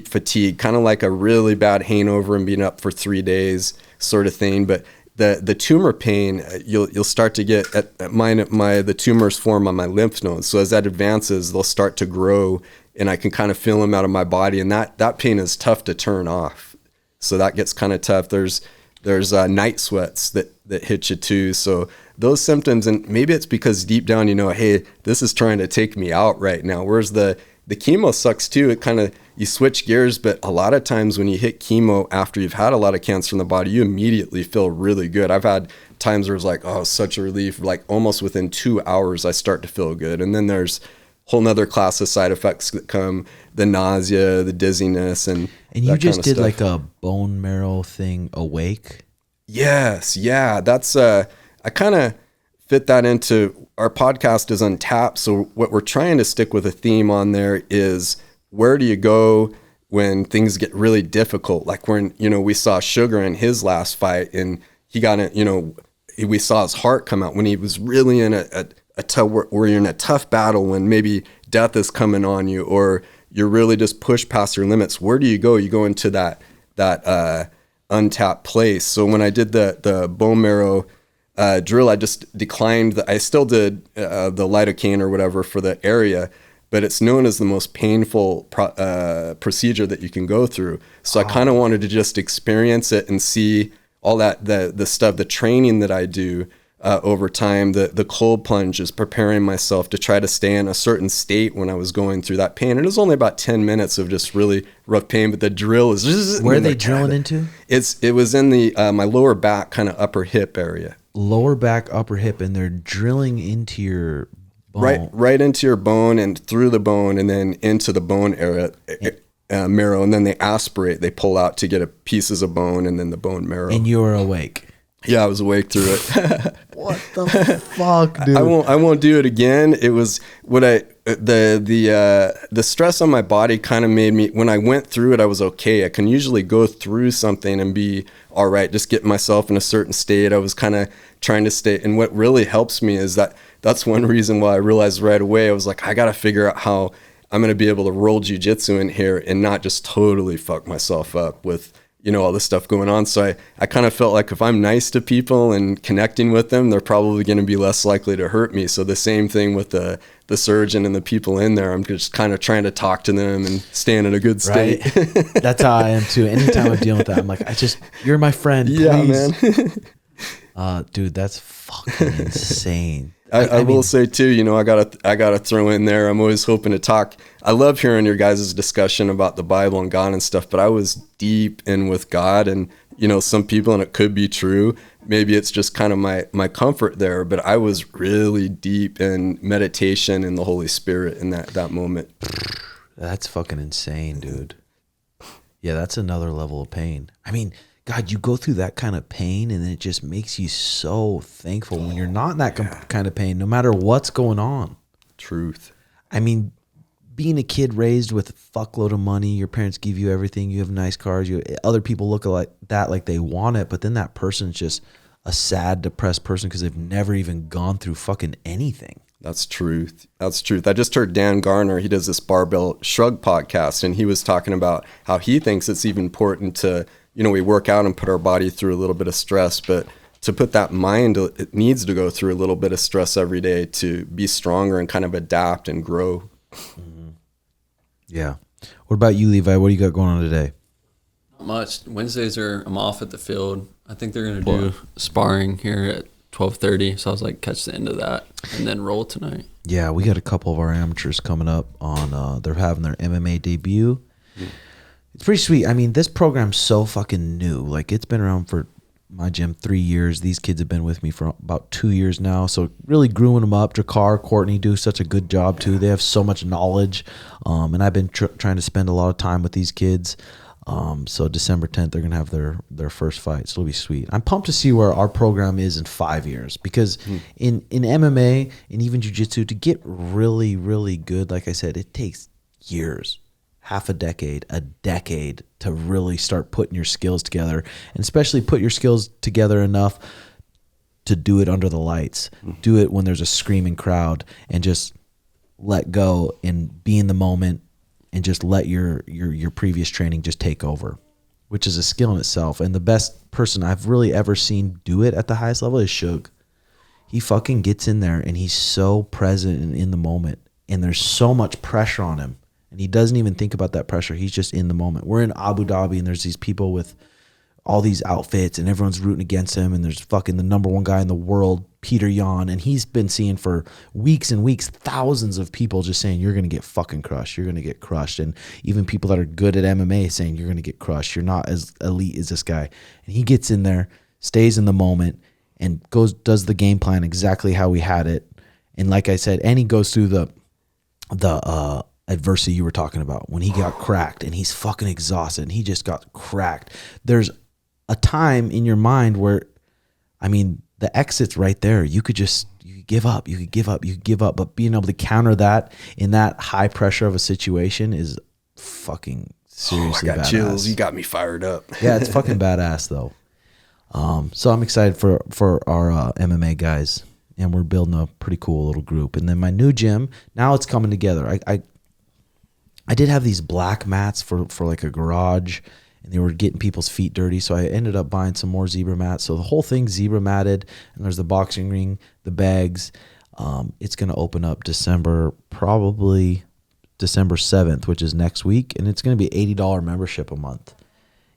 fatigue, kind of like a really bad hangover and being up for 3 days sort of thing. But the tumor pain, you'll start to get the tumors form on my lymph nodes. So as that advances, they'll start to grow, and I can kind of feel them out of my body. And that pain is tough to turn off. So that gets kind of tough. There's night sweats that hit you too. So those symptoms, and maybe it's because deep down, you know, hey, this is trying to take me out right now. Whereas the chemo sucks too. It kind of, you switch gears, but a lot of times when you hit chemo after you've had a lot of cancer in the body, you immediately feel really good. I've had times where it's like, oh, such a relief. Like almost within 2 hours, I start to feel good. And then there's a whole nother class of side effects that come, the nausea, the dizziness, and you just did stuff. Like a bone marrow thing, Awake? Yes. Yeah. That's, I kind of fit that into, our podcast is Untapped. So what we're trying to stick with a theme on there is, where do you go when things get really difficult? Like when, you know, we saw Sugar in his last fight, and he got it, you know, we saw his heart come out when he was really in a tough, where you're in a tough battle, when maybe death is coming on you, or you're really just pushed past your limits. Where do you go? You go into that untapped place. So when I did the bone marrow drill, I just declined. I still did the lidocaine or whatever for the area, but it's known as the most painful procedure that you can go through. So I kind of wanted to just experience it and see all that, the stuff, the training that I do over time, the cold plunges, preparing myself to try to stay in a certain state when I was going through that pain. And it was only about 10 minutes of just really rough pain, but the drill is just... Where are they drilling into? It was in the my lower back, kind of upper hip area. Lower back, upper hip, and they're drilling into your bone. Right into your bone and through the bone, and then into the bone area, marrow, and then they aspirate, they pull out to get pieces of bone, and then the bone marrow. And you were awake. Yeah, I was awake through it. What the fuck, dude? I won't do it again. It was what the stress on my body kind of made me, when I went through it, I was okay. I can usually go through something and be all right, just get myself in a certain state. I was kind of trying to stay. And what really helps me is that's one reason why I realized right away, I was like, I got to figure out how I'm going to be able to roll jiu-jitsu in here and not just totally fuck myself up with, you know, all this stuff going on. So I kind of felt like if I'm nice to people and connecting with them, they're probably going to be less likely to hurt me. So the same thing with the surgeon and the people in there. I'm just kind of trying to talk to them and stay in a good state. Right. That's how I am too. Anytime I'm dealing with that, I'm like, you're my friend. Please. Yeah, man. Dude, that's fucking insane. I will say too, you know, I gotta throw in there, I'm always hoping to talk. I love hearing your guys' discussion about the Bible and God and stuff, but I was deep in with God, and, you know, some people, and it could be true, maybe it's just kind of my comfort there, but I was really deep in meditation and the Holy Spirit in that moment. That's fucking insane, dude. Yeah, that's another level of pain. I mean, God, you go through that kind of pain, and it just makes you so thankful when you're not in that kind of pain, no matter what's going on. Truth. I mean, being a kid raised with a fuckload of money, your parents give you everything, you have nice cars, other people look like that, like they want it, but then that person's just a sad, depressed person because they've never even gone through fucking anything. That's truth. That's truth. I just heard Dan Garner, he does this Barbell Shrug podcast, and he was talking about how he thinks it's even important to, we work out and put our body through a little bit of stress, but to put that mind, it needs to go through a little bit of stress every day to be stronger and kind of adapt and grow. Mm-hmm. Yeah. What about you, Levi? What do you got going on today? Not much. Wednesdays I'm off at the field. I think they're going to do sparring here at 12:30, so I was like, catch the end of that and then roll tonight. Yeah, we got a couple of our amateurs coming up on they're having their MMA debut. It's pretty sweet. I mean, this program's so fucking new. Like, it's been around for my gym 3 years. These kids have been with me for about 2 years now, so really growing them up. Jakar, Courtney do such a good job too. They have so much knowledge, and I've been trying to spend a lot of time with these kids. So December 10th, they're going to have their first fight. So it'll be sweet. I'm pumped to see where our program is in 5 years, because in MMA and even jiu-jitsu, to get really, really good, like I said, it takes years, half a decade to really start putting your skills together, and especially put your skills together enough to do it under the lights, do it when there's a screaming crowd, and just let go and be in the moment, and just let your previous training just take over, which is a skill in itself. And the best person I've really ever seen do it at the highest level is Suga. He fucking gets in there and he's so present and in the moment, and there's so much pressure on him, and he doesn't even think about that pressure. He's just in the moment. We're in Abu Dhabi, and there's these people with all these outfits, and everyone's rooting against him, and there's fucking the number one guy in the world, Peter Yan, and he's been seeing for weeks and weeks thousands of people just saying, you're going to get fucking crushed, you're going to get crushed. And even people that are good at MMA saying, you're going to get crushed, you're not as elite as this guy. And he gets in there, stays in the moment, and does the game plan exactly how we had it. And like I said, and he goes through the adversity you were talking about, when he got cracked and he's fucking exhausted and he just got cracked. There's a time in your mind where, I mean, the exit's right there. You could give up, but being able to counter that in that high pressure of a situation is fucking seriously badass. I got chills. You got me fired up. Yeah, it's fucking badass though. So I'm excited for our MMA guys, and we're building a pretty cool little group. And then my new gym, now it's coming together. I did have these black mats for like a garage, and they were getting people's feet dirty, so I ended up buying some more zebra mats. So the whole thing's zebra matted, and there's the boxing ring, the bags. It's going to open up probably December 7th, which is next week, and it's going to be $80 membership a month.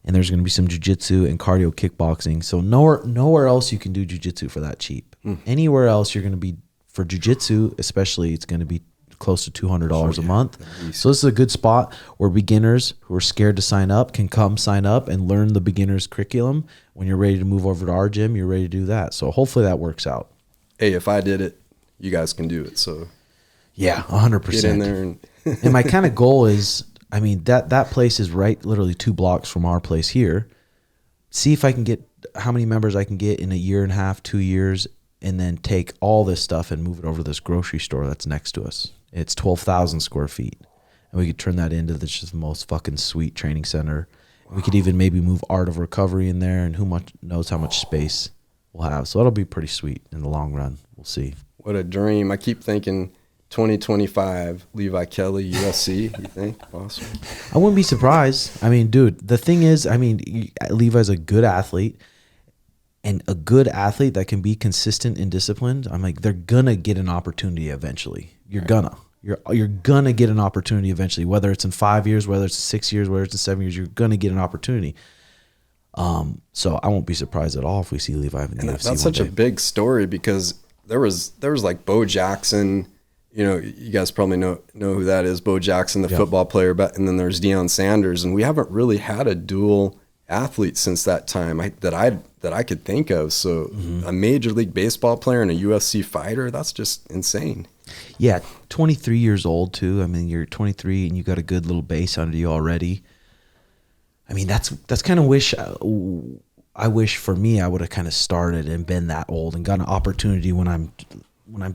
And there's going to be some jiu-jitsu and cardio kickboxing. So nowhere else you can do jiu-jitsu for that cheap. Anywhere else you're going to be, for jiu-jitsu especially, it's going to be close to $200 a month. So this is a good spot where beginners who are scared to sign up can come sign up and learn the beginner's curriculum. When you're ready to move over to our gym, you're ready to do that. So hopefully that works out. Hey, if I did it, you guys can do it. So yeah, 100%. Get in there. And my kind of goal is, I mean, that place is right, literally 2 blocks from our place here. See if I can get how many members I can get in a year and a half, 2 years, and then take all this stuff and move it over to this grocery store that's next to us. It's 12,000 square feet. And we could turn that into just the most fucking sweet training center. Wow. We could even maybe move Art of Recovery in there, and who knows how much space we'll have. So that'll be pretty sweet in the long run. We'll see. What a dream. I keep thinking 2025, Levi Kelly, USC, you think? Awesome. I wouldn't be surprised. I mean, dude, the thing is, I mean, Levi's a good athlete, and a good athlete that can be consistent and disciplined. I'm like, they're going to get an opportunity eventually. You're gonna get an opportunity eventually, whether it's in 5 years, whether it's 6 years, whether it's in 7 years, you're gonna get an opportunity. So I won't be surprised at all if we see Levi in the UFC. That's such a big story, because there was like Bo Jackson. You know, you guys probably know who that is, Bo Jackson, the football player. But and then there's Deion Sanders, and we haven't really had a dual athlete since that time that I could think of. So a Major League Baseball player and a UFC fighter, that's just insane. Yeah, 23 years old too. I mean, you're 23 and you got a good little base under you already. I mean, that's kind of I wish for me I would have kind of started and been that old and got an opportunity when I'm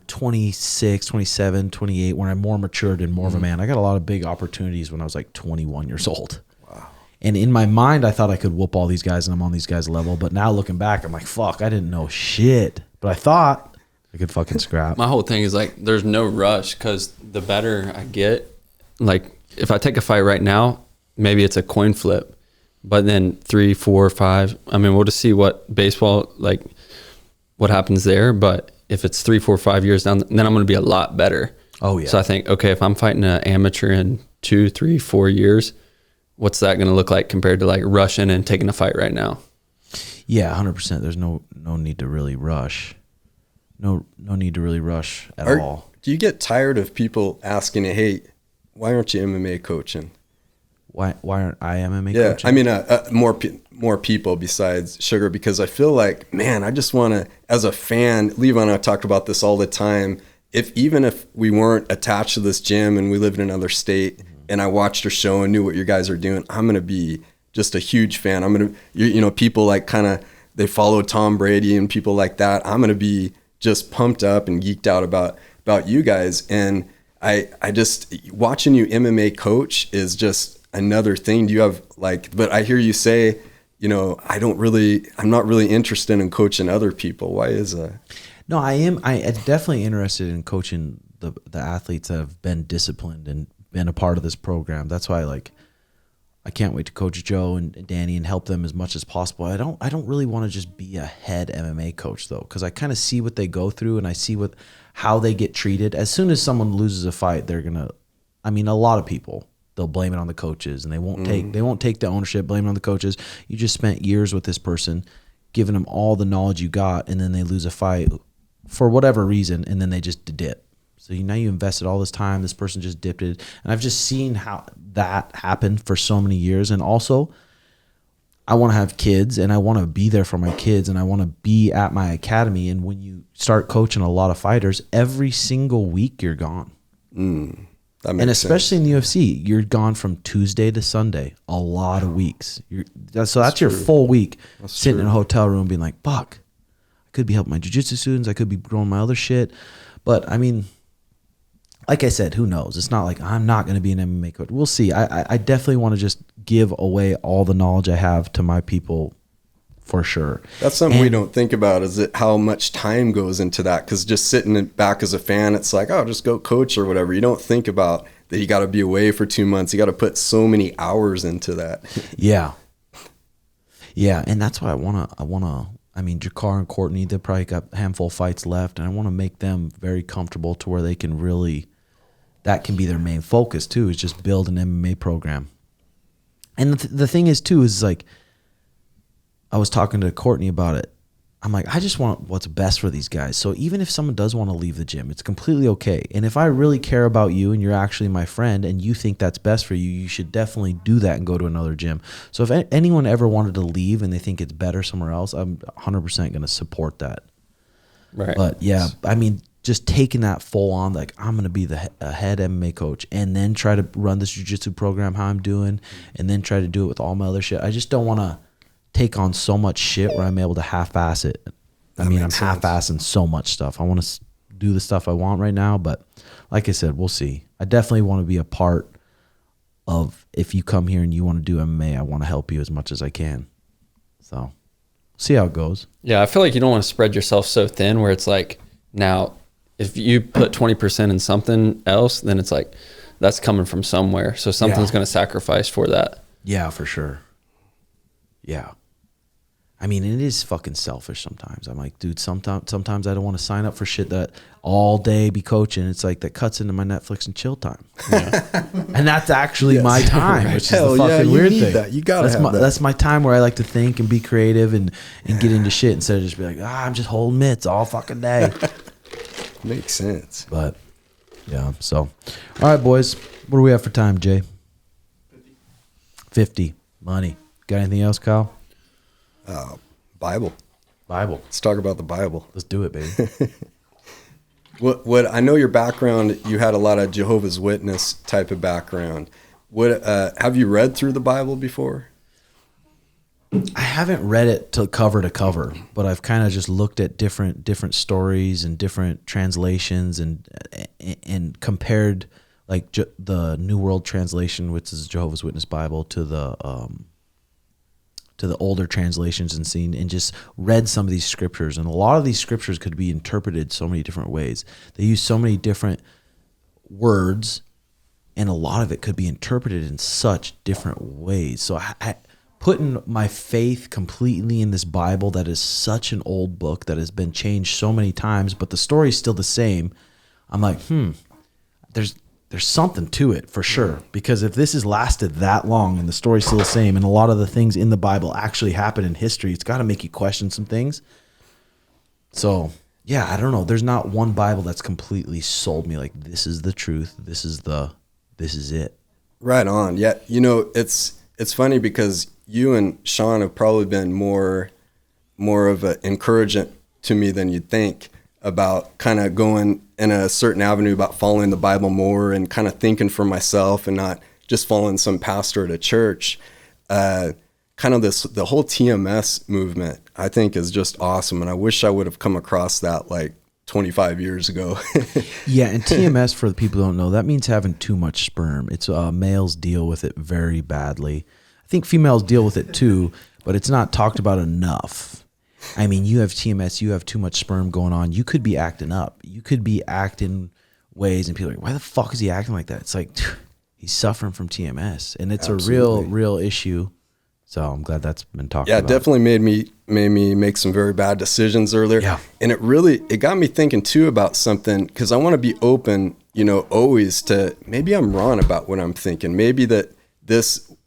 26, 27, 28, when I'm more matured and more of a man. I got a lot of big opportunities when I was like 21 years old. Wow. And in my mind, I thought I could whoop all these guys and I'm on these guys' level. But now looking back, I'm like, fuck, I didn't know shit. But I thought, I could fucking scrap. My whole thing is like, there's no rush, because the better I get, like if I take a fight right now, maybe it's a coin flip, but then 3, 4, 5, I mean, we'll just see what baseball, like what happens there. But if it's 3, 4, 5 years down, then I'm going to be a lot better. Oh yeah. So I think, okay, if I'm fighting an amateur in 2, 3, 4 years, what's that going to look like compared to like rushing and taking a fight right now? Yeah, 100%. There's no need to really rush. No need to really rush at all. Do you get tired of people asking, hey, why aren't you MMA coaching? Why aren't I MMA Yeah, coaching? I mean, more people besides Sugar, because I feel like, man, I just want to, as a fan, Levi and I talk about this all the time. Even if we weren't attached to this gym and we lived in another state, and I watched your show and knew what you guys are doing, I'm going to be just a huge fan. I'm going to, you know, people like kind of, they follow Tom Brady and people like that. I'm going to be just pumped up and geeked out about you guys. And I just, watching you MMA coach is just another thing. Do you have like, but I hear you say, you know, I'm not really interested in coaching other people. Why is that? No, I am. I'm definitely interested in coaching the athletes that have been disciplined and been a part of this program. That's why I can't wait to coach Joe and Danny and help them as much as possible. I don't really want to just be a head MMA coach though, because I kind of see what they go through and I see how they get treated. As soon as someone loses a fight, a lot of people, they'll blame it on the coaches and they won't take the ownership, blame it on the coaches. You just spent years with this person, giving them all the knowledge you got, and then they lose a fight for whatever reason, and then they just dip. So now you invested all this time, this person just dipped it. And I've just seen how that happened for so many years. And also, I want to have kids and I want to be there for my kids and I want to be at my academy. And when you start coaching a lot of fighters, every single week you're gone. That makes And especially sense. in the UFC, you're gone from Tuesday to Sunday, a lot of weeks. So that's your true. full week sitting true. in a hotel room being like, fuck, I could be helping my jiu-jitsu students. I could be growing my other shit. But I mean, like I said, who knows? It's not like I'm not going to be an MMA coach. We'll see. I definitely want to just give away all the knowledge I have to my people for sure. That's something we don't think about, is it how much time goes into that? Because just sitting back as a fan, it's like, oh, just go coach or whatever. You don't think about that you got to be away for 2 months. You got to put so many hours into that. Yeah. Yeah, and that's why I want to, I mean, Jakar and Courtney, they probably got a handful of fights left, and I want to make them very comfortable to where they can really, that can be their main focus too, is just build an MMA program. And the thing is too, is like, I was talking to Courtney about it. I'm like, I just want what's best for these guys. So even if someone does want to leave the gym, it's completely okay. And if I really care about you and you're actually my friend and you think that's best for you, you should definitely do that and go to another gym. So if anyone ever wanted to leave and they think it's better somewhere else, I'm 100% going to support that. Right. But yeah, I mean, just taking that full on, like I'm going to be a head MMA coach and then try to run this jiu-jitsu program how I'm doing and then try to do it with all my other shit. I just don't want to take on so much shit where I'm able to half-ass it. I'm half-assing so much stuff. I want to do the stuff I want right now, but like I said, we'll see. I definitely want to be a part of, if you come here and you want to do MMA, I want to help you as much as I can. So see how it goes. Yeah, I feel like you don't want to spread yourself so thin where it's like, now if you put 20% in something else, then it's like that's coming from somewhere. So something's going to sacrifice for that. Yeah, for sure. Yeah. I mean, it is fucking selfish sometimes. I'm like, dude, sometimes I don't want to sign up for shit that all day be coaching. It's like that cuts into my Netflix and chill time. Yeah. And that's actually my time, which is the fucking weird thing. That. You gotta have that. That's my time where I like to think and be creative and get into shit instead of just be like, I'm just holding mitts all fucking day. Makes sense. But yeah, so all right, boys. What do we have for time, Jay? 50. Money. Got anything else, Kyle? Bible. Let's talk about the Bible. Let's do it, baby. What I know your background, you had a lot of Jehovah's Witness type of background. What have you read through the Bible before? I haven't read it to cover, but I've kind of just looked at different stories and different translations and compared like the New World Translation, which is Jehovah's Witness Bible, to the to the older translations and seen and just read some of these scriptures. And a lot of these scriptures could be interpreted so many different ways. They use so many different words, and a lot of it could be interpreted in such different ways. So I putting my faith completely in this Bible that is such an old book that has been changed so many times, but the story is still the same. I'm like, there's something to it for sure. Because if this has lasted that long and the story's still the same, and a lot of the things in the Bible actually happen in history, it's got to make you question some things. So yeah, I don't know. There's not one Bible that's completely sold me like, this is the truth. This is it. Right on. Yeah. You know, it's funny because you and Sean have probably been more of an encouragement to me than you'd think about kind of going in a certain avenue about following the Bible more and kind of thinking for myself and not just following some pastor at a church. Kind of the whole TMS movement, I think, is just awesome. And I wish I would have come across that like 25 years ago. Yeah, and TMS, for the people who don't know, that means having too much sperm. It's males deal with it very badly. I think females deal with it too, but it's not talked about enough. I mean, you have TMS, you have too much sperm going on. You could be acting up. You could be acting ways, and people are like, why the fuck is he acting like that? It's like, he's suffering from TMS, and it's Absolutely. a real issue. So I'm glad that's been talked about. Yeah, it definitely made me make some very bad decisions earlier. Yeah. And it got me thinking too about something, because I want to be open, you know, always to maybe I'm wrong about what I'm thinking. Maybe that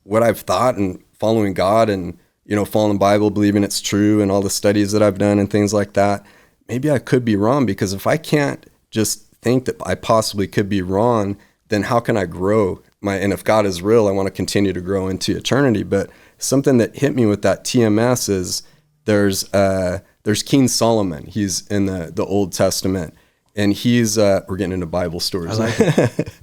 what I've thought and following God and, you know, following the Bible, believing it's true and all the studies that I've done and things like that, maybe I could be wrong, because if I can't just think that I possibly could be wrong, then how can I grow? And if God is real, I want to continue to grow into eternity. But something that hit me with that TMS is there's King Solomon. He's in the Old Testament, and we're getting into Bible stories. I like it.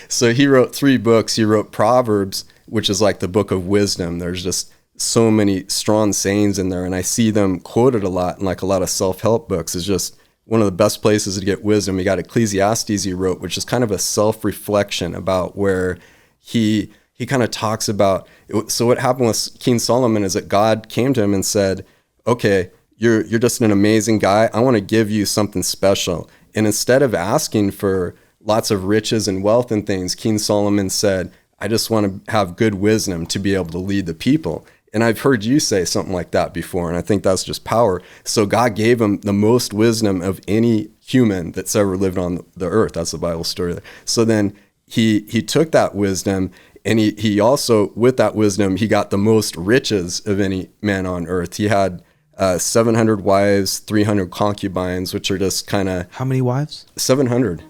So he wrote 3 books. He wrote Proverbs, which is like the book of wisdom. There's just so many strong sayings in there, and I see them quoted a lot in like a lot of self-help books. It's just one of the best places to get wisdom. You got Ecclesiastes he wrote, which is kind of a self-reflection about where he kind of talks about. So what happened with King Solomon is that God came to him and said, okay, you're just an amazing guy. I want to give you something special. And instead of asking for lots of riches and wealth and things, King Solomon said, I just want to have good wisdom to be able to lead the people. And I've heard you say something like that before, and I think that's just power. So God gave him the most wisdom of any human that's ever lived on the earth. That's the Bible story there. So then he took that wisdom, and he also, with that wisdom, he got the most riches of any man on earth. He had 700 wives, 300 concubines, which are just kind of... How many wives? 700.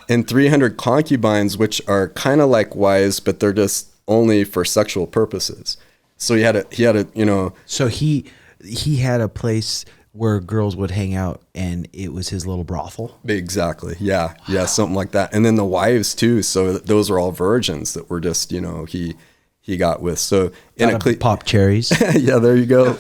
And 300 concubines, which are kind of like wives, but they're just only for sexual purposes. So he had a you know. So he had a place where girls would hang out, and it was his little brothel. Exactly. Yeah. Yeah. Something like that. And then the wives too. So those are all virgins that were just, you know, he got with. So Pop cherries. Yeah, there you go.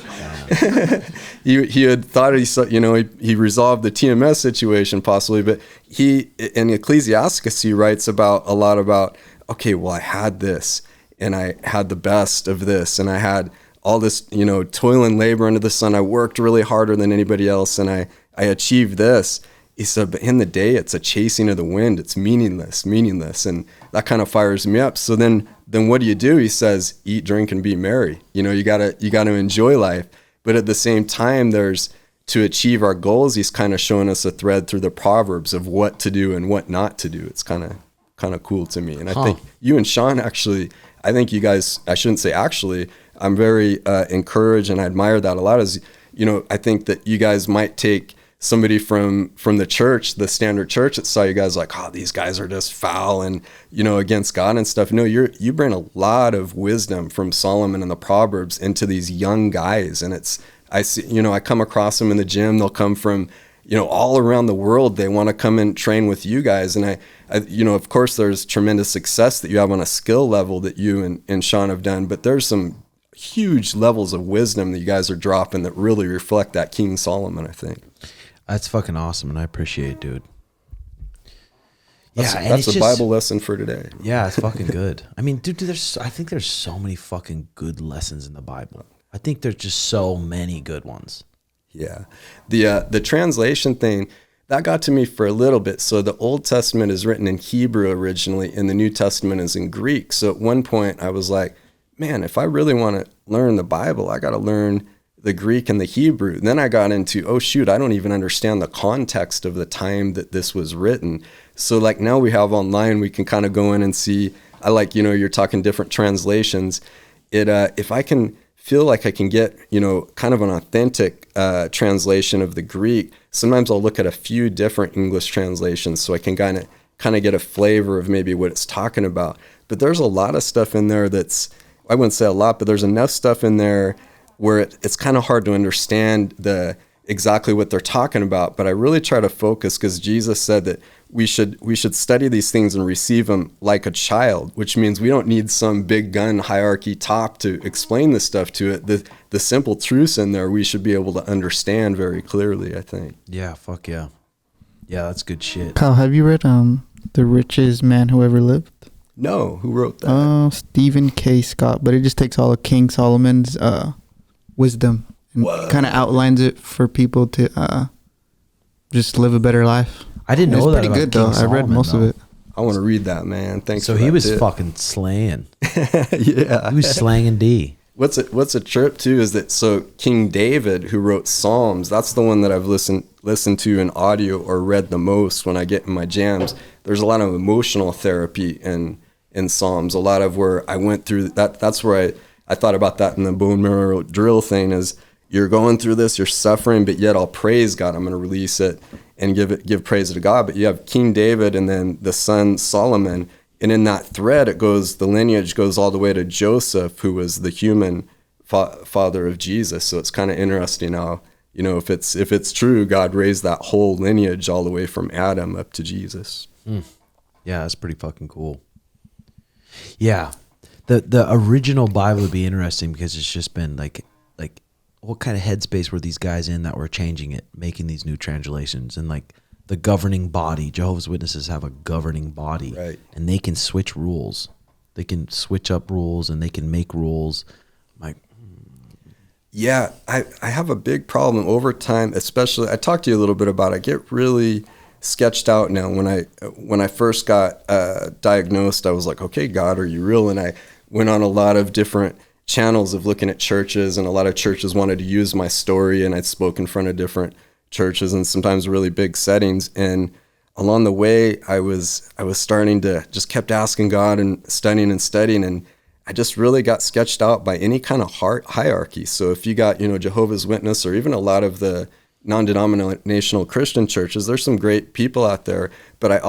He had thought he resolved the TMS situation possibly, but in Ecclesiastes he writes about a lot about, okay, well, I had this, and I had the best of this, and I had all this, you know, toil and labor under the sun. I worked really harder than anybody else, and I achieved this. He said, but in the day, it's a chasing of the wind. It's meaningless. And that kind of fires me up. So then what do? He says, eat, drink, and be merry. You know, you gotta enjoy life. But at the same time, to achieve our goals, he's kind of showing us a thread through the Proverbs of what to do and what not to do. It's kind of cool to me. And I think you and Sean actually, I think you guys, I shouldn't say actually, I'm very encouraged, and I admire that a lot. As you know, I think that you guys might take somebody from the church, the standard church, that saw you guys like, oh, these guys are just foul and, you know, against God and stuff. No, you bring a lot of wisdom from Solomon and the Proverbs into these young guys. And I see, you know, I come across them in the gym. They'll come from, you know, all around the world. They want to come and train with you guys. And I you know, of course there's tremendous success that you have on a skill level that you and Sean have done, but there's some huge levels of wisdom that you guys are dropping that really reflect that King Solomon, I think. That's fucking awesome, and I appreciate it, dude. That's a Bible lesson for today. Yeah, it's fucking good. I mean, dude, I think there's so many fucking good lessons in the Bible. I think there's just so many good ones. Yeah. The translation thing, that got to me for a little bit. So the Old Testament is written in Hebrew originally, and the New Testament is in Greek. So at one point I was like, man, if I really want to learn the Bible, I got to learn the Greek and the Hebrew. And then I got into, oh shoot, I don't even understand the context of the time that this was written. So like now we have online, we can kind of go in and see, I like, you're talking different translations. If I can feel like I can get, kind of an authentic translation of the Greek, sometimes I'll look at a few different English translations so I can kind of get a flavor of maybe what it's talking about. But there's a lot of stuff in there I wouldn't say a lot, but there's enough stuff in there where it's kind of hard to understand exactly what they're talking about. But I really try to focus, because Jesus said that we should study these things and receive them like a child, which means we don't need some big gun hierarchy top to explain this stuff to it. The simple truths in there we should be able to understand very clearly, I think. Yeah, fuck yeah. Yeah, that's good shit. Kyle, have you read The Richest Man Who Ever Lived? No, who wrote that? Stephen K. Scott, but it just takes all of King Solomon's wisdom and kind of outlines it for people to just live a better life. I didn't know that. It's pretty good though. I read most of it. I want to read that, man. Thanks. So for he that was tip. fucking slaying. Yeah, he was slanging D. What's a trip too is that so King David, who wrote Psalms, that's the one that I've listened to in audio or read the most when I get in my jams. There's a lot of emotional therapy in Psalms. A lot of where I went through that. That's where I thought about that in the bone marrow drill thing is you're going through this, you're suffering, but yet I'll praise God. I'm going to release it and give praise to God. But you have King David and then the son Solomon. And in that thread, the lineage goes all the way to Joseph, who was the human father of Jesus. So it's kind of interesting how, if it's true, God raised that whole lineage all the way from Adam up to Jesus. Yeah, that's pretty fucking cool. Yeah. The original Bible would be interesting because it's just been like what kind of headspace were these guys in that were changing it, making these new translations, and like the governing body. Jehovah's Witnesses have a governing body, right? And they can switch rules. They can switch up rules and they can make rules. Yeah, I have a big problem over time, especially I talked to you a little bit about it. I get really sketched out now. When I first got diagnosed, I was like, okay, God, are you real? And I went on a lot of different channels of looking at churches, and a lot of churches wanted to use my story, and I'd spoke in front of different churches and sometimes really big settings. And along the way, I was starting to just kept asking God and studying, and I just really got sketched out by any kind of hierarchy. So if you got, Jehovah's Witness or even a lot of the non-denominational Christian churches, there's some great people out there, but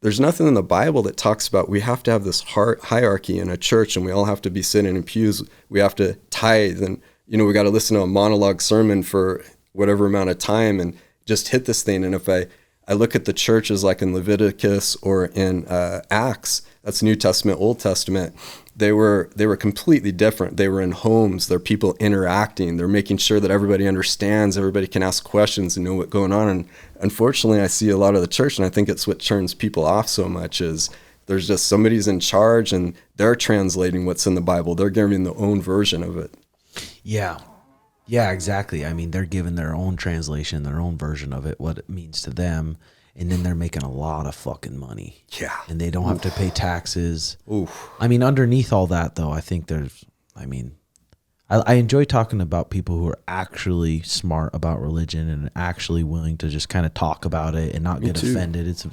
there's nothing in the Bible that talks about we have to have this hierarchy in a church and we all have to be sitting in pews. We have to tithe and, we got to listen to a monologue sermon for whatever amount of time and just hit this thing. And if I look at the churches like in Leviticus or in Acts, that's New Testament, Old Testament, they were completely different. They were in homes. They're people interacting. They're making sure that everybody understands. Everybody can ask questions and know what's going on. And unfortunately, I see a lot of the church, and I think it's what turns people off so much is there's just somebody's in charge and they're translating what's in the Bible. They're giving their own version of it. Yeah. Yeah, exactly. I mean, they're giving their own translation, their own version of it, what it means to them. And then they're making a lot of fucking money. Yeah. And they don't have to pay taxes. Oof. I mean, underneath all that, though, I think I enjoy talking about people who are actually smart about religion and actually willing to just kind of talk about it and not get offended. It's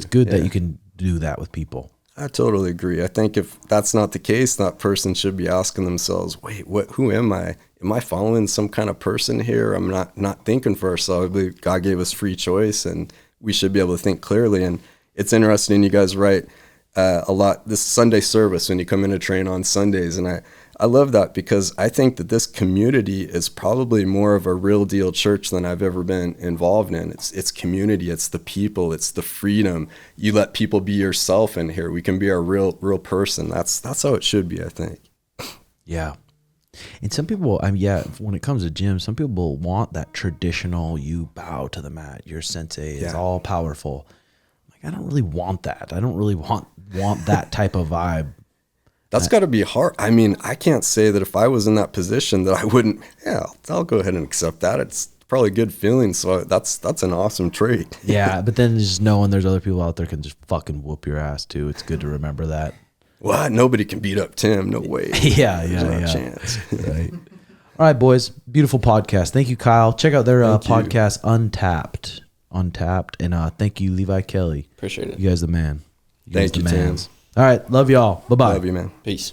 good that you can do that with people. I totally agree. I think if that's not the case, that person should be asking themselves, wait, who am I? Am I following some kind of person here? I'm not thinking for ourselves. I believe God gave us free choice and we should be able to think clearly. And it's interesting, you guys write a lot, this Sunday service when you come in to train on Sundays. And I love that because I think that this community is probably more of a real deal church than I've ever been involved in. It's community, it's the people, it's the freedom. You let people be yourself in here. We can be our real person. That's how it should be, I think. Yeah. And some people, when it comes to gym, some people want that traditional, you bow to the mat, your sensei is all powerful. Like, I don't really want that. I don't really want that type of vibe. That's got to be hard. I mean, I can't say that if I was in that position that I wouldn't. Yeah, I'll go ahead and accept that. It's probably a good feeling. So that's an awesome trait. Yeah, but then just knowing there's other people out there can just fucking whoop your ass too. It's good to remember that. What? Nobody can beat up Tim. No way. Yeah. Not a chance. Right. All right, boys. Beautiful podcast. Thank you, Kyle. Check out their podcast, Untapped. And thank you, Levi Kelly. Appreciate it. You guys the man. Thank you, Tim. All right. Love y'all. Bye-bye. Love you, man. Peace.